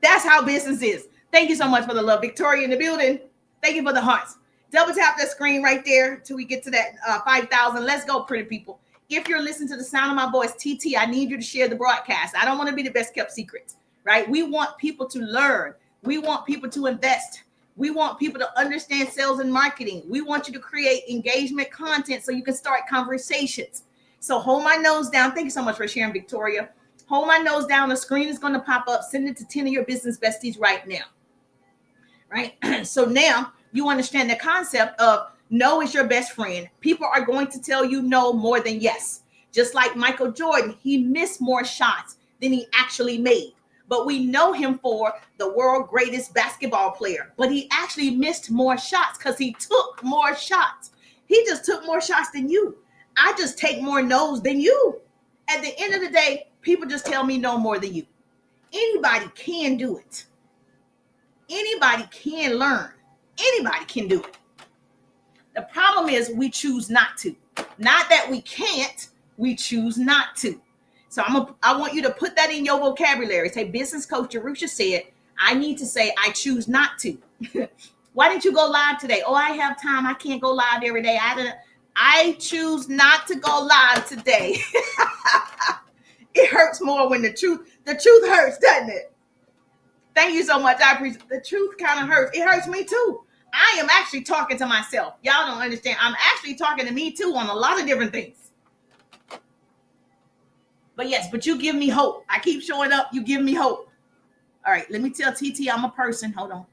That's how business is. Thank you so much for the love. Victoria in the building. Thank you for the hearts. Double tap that screen right there till we get to that 5,000. Let's go, pretty people. If you're listening to the sound of my voice, TT, I need you to share the broadcast. I don't want to be the best kept secret, right? We want people to learn. We want people to invest. We want people to understand sales and marketing. We want you to create engagement content so you can start conversations. So hold my nose down. Thank you so much for sharing, Victoria. Hold my nose down. The screen is going to pop up. Send it to 10 of your business besties right now. Right? So now you understand the concept of no is your best friend. People are going to tell you no more than yes. Just like Michael Jordan, he missed more shots than he actually made. But we know him for the world's greatest basketball player. But he actually missed more shots because he took more shots. He just took more shots than you. I just take more no's than you. At the end of the day, people just tell me no more than you. Anybody can do it. Anybody can learn. Anybody can do it. The problem is we choose not to. Not that we can't, we choose not to. So I want you to put that in your vocabulary. Say, business coach Jerusha said, I need to say, I choose not to. Why didn't you go live today? Oh, I have time. I can't go live every day. I choose not to go live today. It hurts more when the truth hurts, doesn't it? Thank you so much. I appreciate it. The truth kind of hurts. It hurts me too. I am actually talking to myself. Y'all don't understand. I'm actually talking to me too on a lot of different things. But yes, but you give me hope. I keep showing up. You give me hope. All right, let me tell TT I'm a person. Hold on.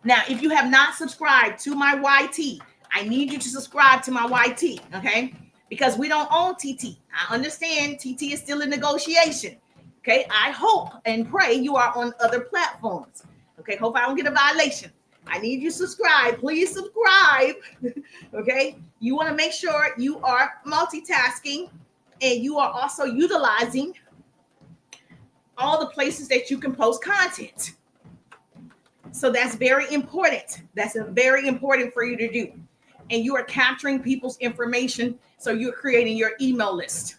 Now, if you have not subscribed to my YT, I need you to subscribe to my YT, okay? Because we don't own TT. I understand TT is still in negotiation, okay? I hope and pray you are on other platforms, okay? Hope I don't get a violation. I need you to subscribe. Please subscribe, okay? You want to make sure you are multitasking and you are also utilizing all the places that you can post content. So that's very important. That's very important for you to do. And you are capturing people's information. So you're creating your email list.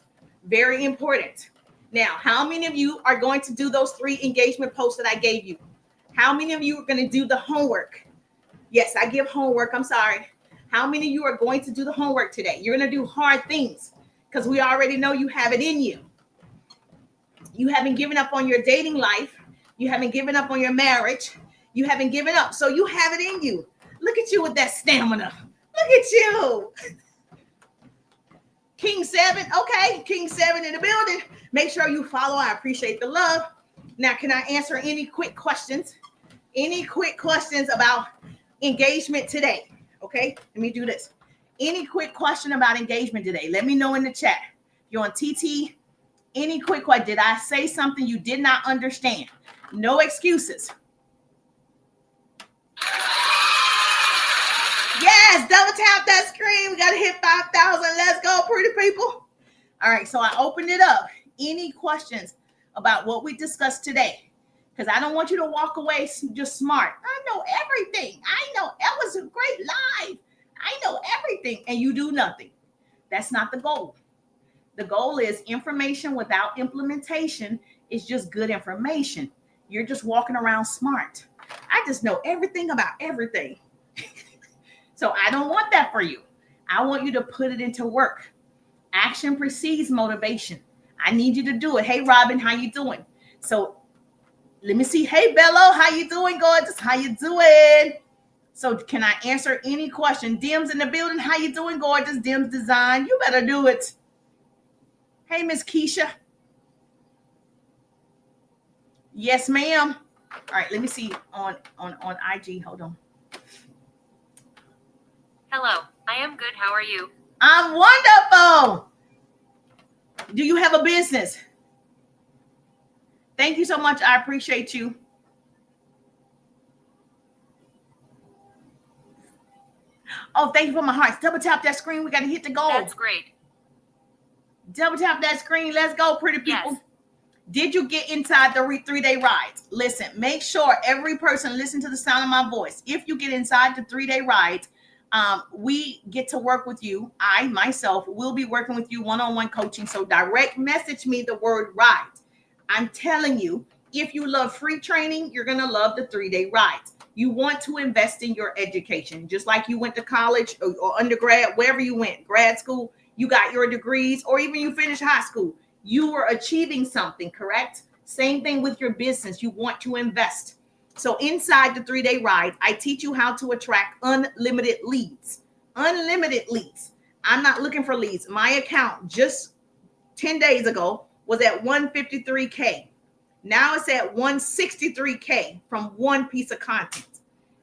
Very important. Now, how many of you are going to do those 3 engagement posts that I gave you? How many of you are going to do the homework? Yes, I give homework. I'm sorry. How many of you are going to do the homework today? You're going to do hard things because we already know you have it in you. You haven't given up on your dating life. You haven't given up on your marriage. You haven't given up. So you have it in you. Look at you with that stamina. Look at you. King 7. Okay. King 7 in the building. Make sure you follow. I appreciate the love. Now, can I answer any quick questions? Any quick questions about engagement today? Okay. Let me do this. Any quick question about engagement today? Let me know in the chat. You're on TT. Any quick question? Did I say something you did not understand? No excuses. Yes, double tap that screen. We got to hit 5,000. Let's go, pretty people. All right, so I opened it up. Any questions about what we discussed today? Because I don't want you to walk away just smart. I know everything. I know it was a great live. I know everything, and you do nothing. That's not the goal. The goal is information without implementation is just good information. You're just walking around smart. I just know everything about everything. So I don't want that for you. I want you to put it into work. Action precedes motivation. I need you to do it. Hey, Robin, how you doing? So let me see. Hey, Bello, how you doing, gorgeous? How you doing? So can I answer any question? Dims in the building. How you doing, gorgeous? Dims Design. You better do it. Hey, Miss Keisha. Yes, ma'am. All right, let me see on IG. Hold on. Hello, I am good. How are you? I'm wonderful. Do you have a business? Thank you so much. I appreciate you. Oh, thank you for my hearts. Double tap that screen. We got to hit the goal. That's great. Double tap that screen. Let's go, pretty people. Yes. Did you get inside the 3-day ride? Listen, make sure every person listen to the sound of my voice. If you get inside the 3-day ride, we get to work with you. I, myself, will be working with you one-on-one coaching. So direct message me the word ride. I'm telling you, if you love free training, you're going to love the 3-day ride. You want to invest in your education, just like you went to college or undergrad, wherever you went, grad school, you got your degrees, or even you finished high school. You were achieving something, correct? Same thing with your business. You want to invest. So inside the 3-day ride, I teach you how to attract unlimited leads. Unlimited leads. I'm not looking for leads. My account just 10 days ago was at 153K. Now it's at 163K from one piece of content.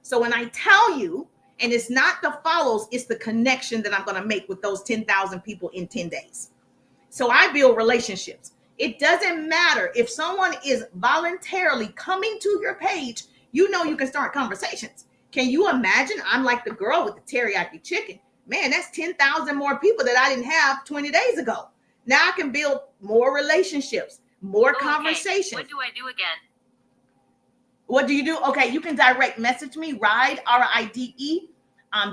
So when I tell you, and it's not the follows, it's the connection that I'm going to make with those 10,000 people in 10 days. So I build relationships. It doesn't matter if someone is voluntarily coming to your page, you know you can start conversations. Can you imagine? I'm like the girl with the teriyaki chicken. Man, that's 10,000 more people that I didn't have 20 days ago. Now I can build more relationships, more conversations. What do I do again? What do you do? Okay, you can direct message me, RIDE, RIDE.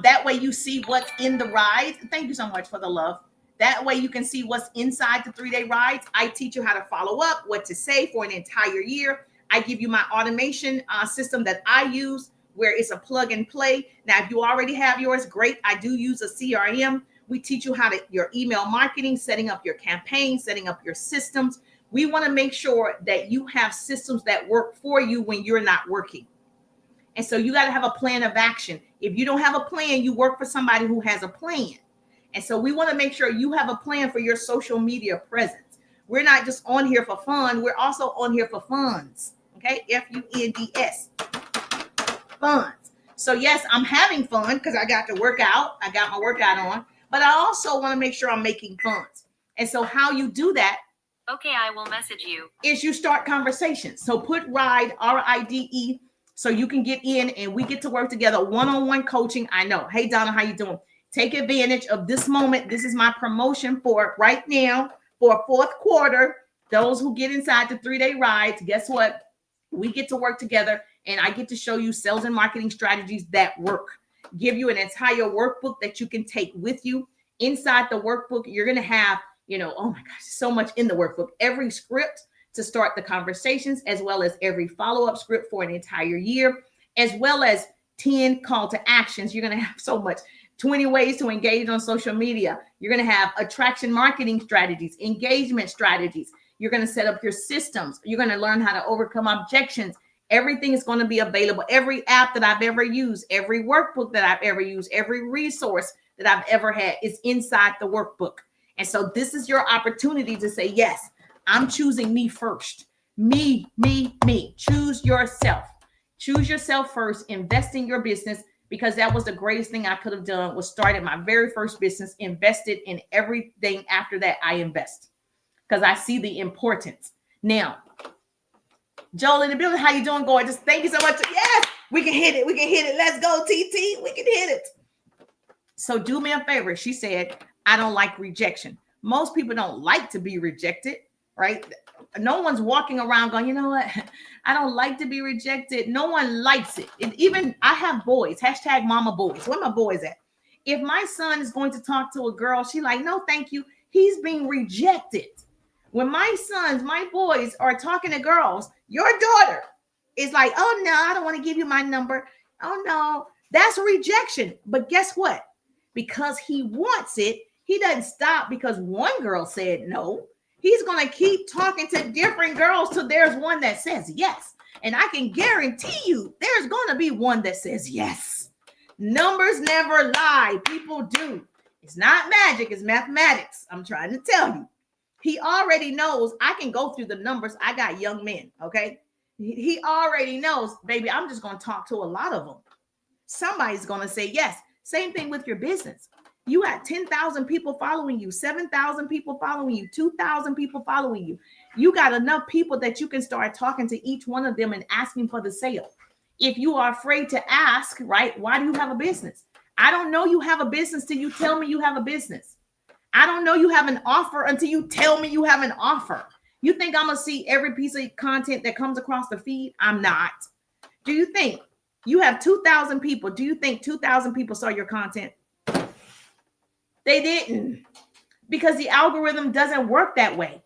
That way you see what's in the ride. Thank you so much for the love. That way you can see what's inside the 3-day rides. I teach you how to follow up, what to say for an entire year. I give you my automation system that I use where it's a plug and play. Now, if you already have yours, great. I do use a CRM. We teach you how to your email marketing, setting up your campaign, setting up your systems. We want to make sure that you have systems that work for you when you're not working. And so you got to have a plan of action. If you don't have a plan, you work for somebody who has a plan. And so we want to make sure you have a plan for your social media presence. We're not just on here for fun. We're also on here for funds. Okay. Funds. Funds. So yes, I'm having fun because I got to work out. I got my workout on, but I also want to make sure I'm making funds. And so how you do that, Okay, I will message you. is you start conversations. So put RIDE, RIDE, so you can get in and we get to work together, one-on-one coaching. I know. Hey, Donna, how you doing? Take advantage of this moment. This is my promotion for right now for fourth quarter. Those who get inside the 3-day rides, guess what? We get to work together and I get to show you sales and marketing strategies that work. Give you an entire workbook that you can take with you. Inside the workbook, you're going to have, oh my gosh, so much in the workbook. Every script to start the conversations, as well as every follow-up script for an entire year, as well as 10 call to actions. You're going to have so much. 20 ways to engage on social media. You're going to have attraction marketing strategies, engagement strategies. You're going to set up your systems. You're going to learn how to overcome objections. Everything is going to be available. Every app that I've ever used, every workbook that I've ever used, every resource that I've ever had is inside the workbook. And so this is your opportunity to say, yes, I'm choosing me first. Me. Choose yourself. Choose yourself first. Invest in your business, because that was the greatest thing I could have done, was started my very first business, invested in everything after that I invest, because I see the importance. Now, Joel in the building, how you doing, gorgeous? Thank you so much. Yes, we can hit it. We can hit it. Let's go, TT. We can hit it. So do me a favor. She said, I don't like rejection. Most people don't like to be rejected, right? No one's walking around going, you know what? I don't like to be rejected. No one likes it. Even I have boys, hashtag mama boys. Where my boys at? If my son is going to talk to a girl, she like, no, thank you. He's being rejected. When my sons, my boys are talking to girls, your daughter is like, oh no, I don't want to give you my number. Oh no, that's rejection. But guess what? Because he wants it, he doesn't stop because one girl said no. He's going to keep talking to different girls till there's one that says yes. And I can guarantee you there's going to be one that says yes. Numbers never lie. People do. It's not magic. It's mathematics. I'm trying to tell you. He already knows I can go through the numbers. I got young men, okay? He already knows, baby, I'm just going to talk to a lot of them. Somebody's going to say yes. Same thing with your business. You got 10,000 people following you, 7,000 people following you, 2,000 people following you. You got enough people that you can start talking to each one of them and asking for the sale. If you are afraid to ask, right, why do you have a business? I don't know you have a business till you tell me you have a business. I don't know you have an offer until you tell me you have an offer. You think I'm going to see every piece of content that comes across the feed? I'm not. Do you think you have 2,000 people? Do you think 2,000 people saw your content? They didn't, because the algorithm doesn't work that way.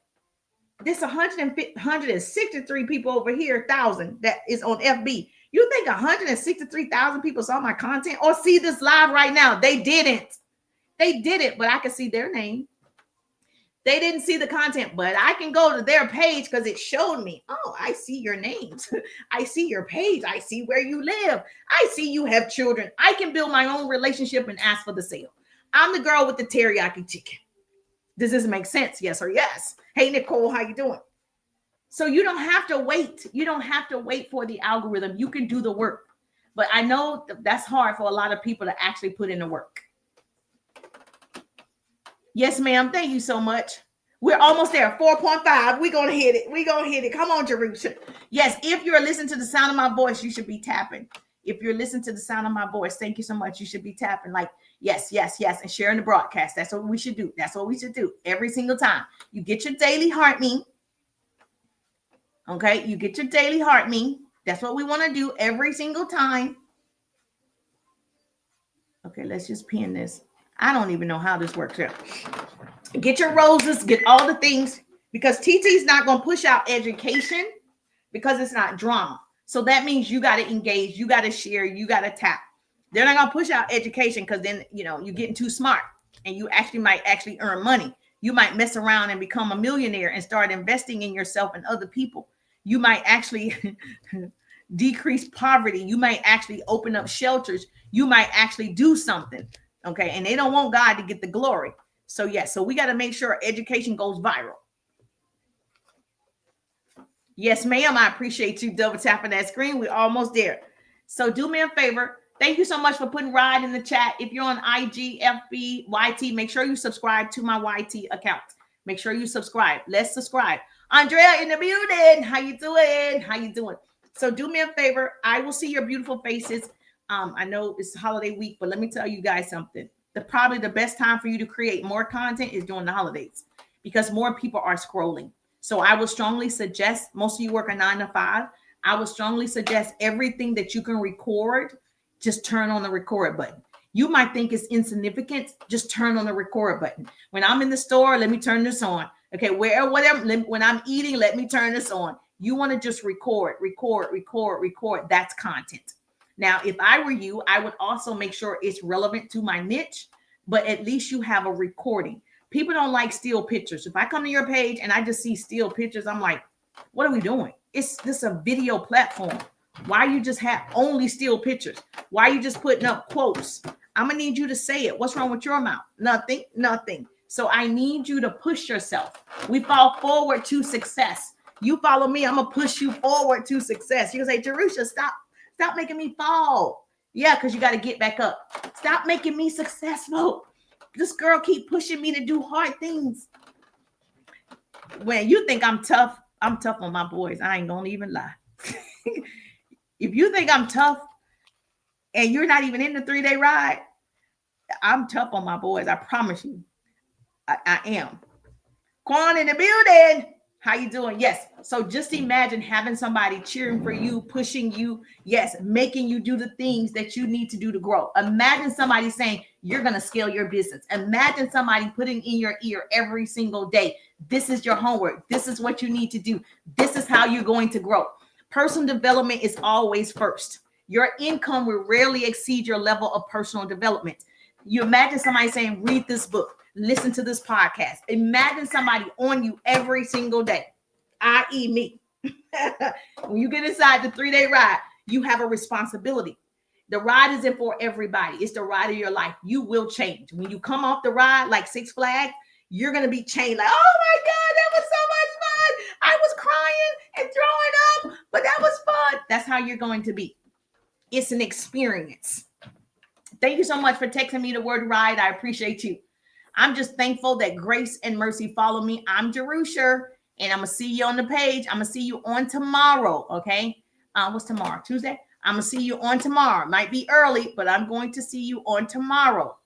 This 163 people over here, 1,000 that is on FB. You think 163,000 people saw my content or see this live right now? They didn't. They didn't, but I can see their name. They didn't see the content, but I can go to their page because it showed me. Oh, I see your names. I see your page. I see where you live. I see you have children. I can build my own relationship and ask for the sale. I'm the girl with the teriyaki chicken. Does this make sense? Yes or yes? Hey, Nicole, how you doing? So you don't have to wait. You don't have to wait for the algorithm. You can do the work. But I know that's hard for a lot of people to actually put in the work. Yes, ma'am. Thank you so much. We're almost there. 4.5. We're going to hit it. We're going to hit it. Come on, Jerusalem. Yes, if you're listening to the sound of my voice, you should be tapping. If you're listening to the sound of my voice, thank you so much. You should be tapping like, yes, and sharing the broadcast. That's what we should do. That's what we should do every single time. You get your daily heart me. Okay, you get your daily heart me. That's what we want to do every single time. Okay, let's just pin this. I don't even know how this works here. Get your roses, get all the things, because TT's not going to push out education because it's not drama. So that means you got to engage, you got to share, you got to tap. They're not going to push out education because then, you're getting too smart and you might earn money. You might mess around and become a millionaire and start investing in yourself and other people. You might actually, decrease poverty. You might actually open up shelters. You might actually do something. Okay. And they don't want God to get the glory. So yes, so we got to make sure education goes viral. Yes, ma'am. I appreciate you double tapping that screen. We're almost there. So do me a favor. Thank you so much for putting Ride in the chat. If you're on IG, FB, YT, make sure you subscribe to my YT account. Make sure you subscribe. Let's subscribe. Andrea in the building. How you doing? How you doing? So do me a favor. I will see your beautiful faces. I know it's holiday week, but let me tell you guys something. Probably the best time for you to create more content is during the holidays because more people are scrolling. So I would strongly suggest, most of you work a 9 to 5. I would strongly suggest everything that you can record, just turn on the record button. You might think it's insignificant. Just turn on the record button. When I'm in the store, let me turn this on. Okay, whatever. When I'm eating, let me turn this on. You want to just record. That's content. Now, if I were you, I would also make sure it's relevant to my niche, but at least you have a recording. People don't like still pictures. If I come to your page and I just see still pictures, I'm like, what are we doing? This a video platform. Why you just have only still pictures? Why you just putting up quotes? I'm going to need you to say it. What's wrong with your mouth? Nothing. So I need you to push yourself. We fall forward to success. You follow me, I'm going to push you forward to success. You can say, Jerusha, stop making me fall. Yeah, because you got to get back up. Stop making me successful. This girl keep pushing me to do hard things. When you think I'm tough on my boys. I ain't gonna even lie. If you think I'm tough and you're not even in the 3-day ride, I'm tough on my boys. I promise you. I am. Quan in the building. How you doing? Yes. So just imagine having somebody cheering for you, pushing you. Yes. Making you do the things that you need to do to grow. Imagine somebody saying you're going to scale your business. Imagine somebody putting in your ear every single day. This is your homework. This is what you need to do. This is how you're going to grow. Personal development is always first. Your income will rarely exceed your level of personal development. You imagine somebody saying, read this book. Listen to this podcast. Imagine somebody on you every single day, i.e. me. When you get inside the 3-day ride, you have a responsibility. The ride isn't for everybody. It's the ride of your life. You will change. When you come off the ride, like Six Flags, you're going to be changed. Like, oh my God, that was so much fun. I was crying and throwing up, but that was fun. That's how you're going to be. It's an experience. Thank you so much for texting me the word ride. I appreciate you. I'm just thankful that grace and mercy follow me. I'm Jerusha, and I'm going to see you on the page. I'm going to see you on tomorrow, okay? What's tomorrow? Tuesday? I'm going to see you on tomorrow. Might be early, but I'm going to see you on tomorrow.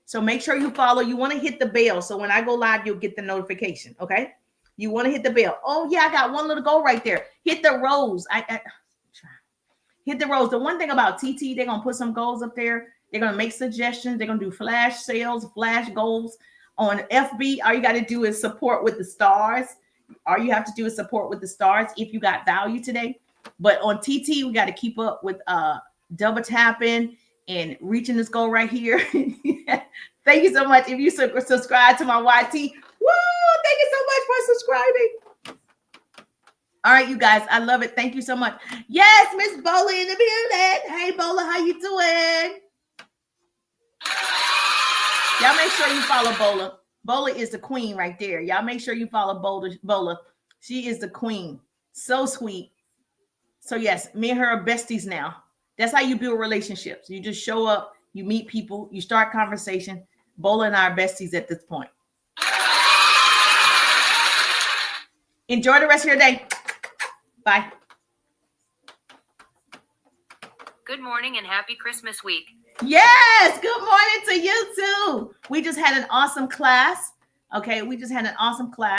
So make sure you follow. You want to hit the bell, so when I go live, you'll get the notification, okay? You want to hit the bell. Oh, yeah, I got one little goal right there. Hit the rose. Hit the rose. The one thing about TT, they're going to put some goals up there. They're going to make suggestions. They're going to do flash sales, flash goals. On FB, all you got to do is support with the stars. All you have to do is support with the stars if you got value today. But on TT, we got to keep up with double tapping and reaching this goal right here. Thank you so much. If you subscribe to my YT, woo, thank you so much for subscribing. All right, you guys, I love it. Thank you so much. Yes, Miss Bola in the building. Hey, Bola, how you doing? Y'all make sure you follow Bola. Bola is the queen right there. Y'all make sure you follow Bola. She is the queen. So sweet. So yes, me and her are besties now. That's how you build relationships. You just show up, you meet people, you start conversation. Bola and I are besties at this point. Enjoy the rest of your day. Bye. Good morning and happy Christmas week. Yes, good morning to you too. We just had an awesome class. Okay, we just had an awesome class.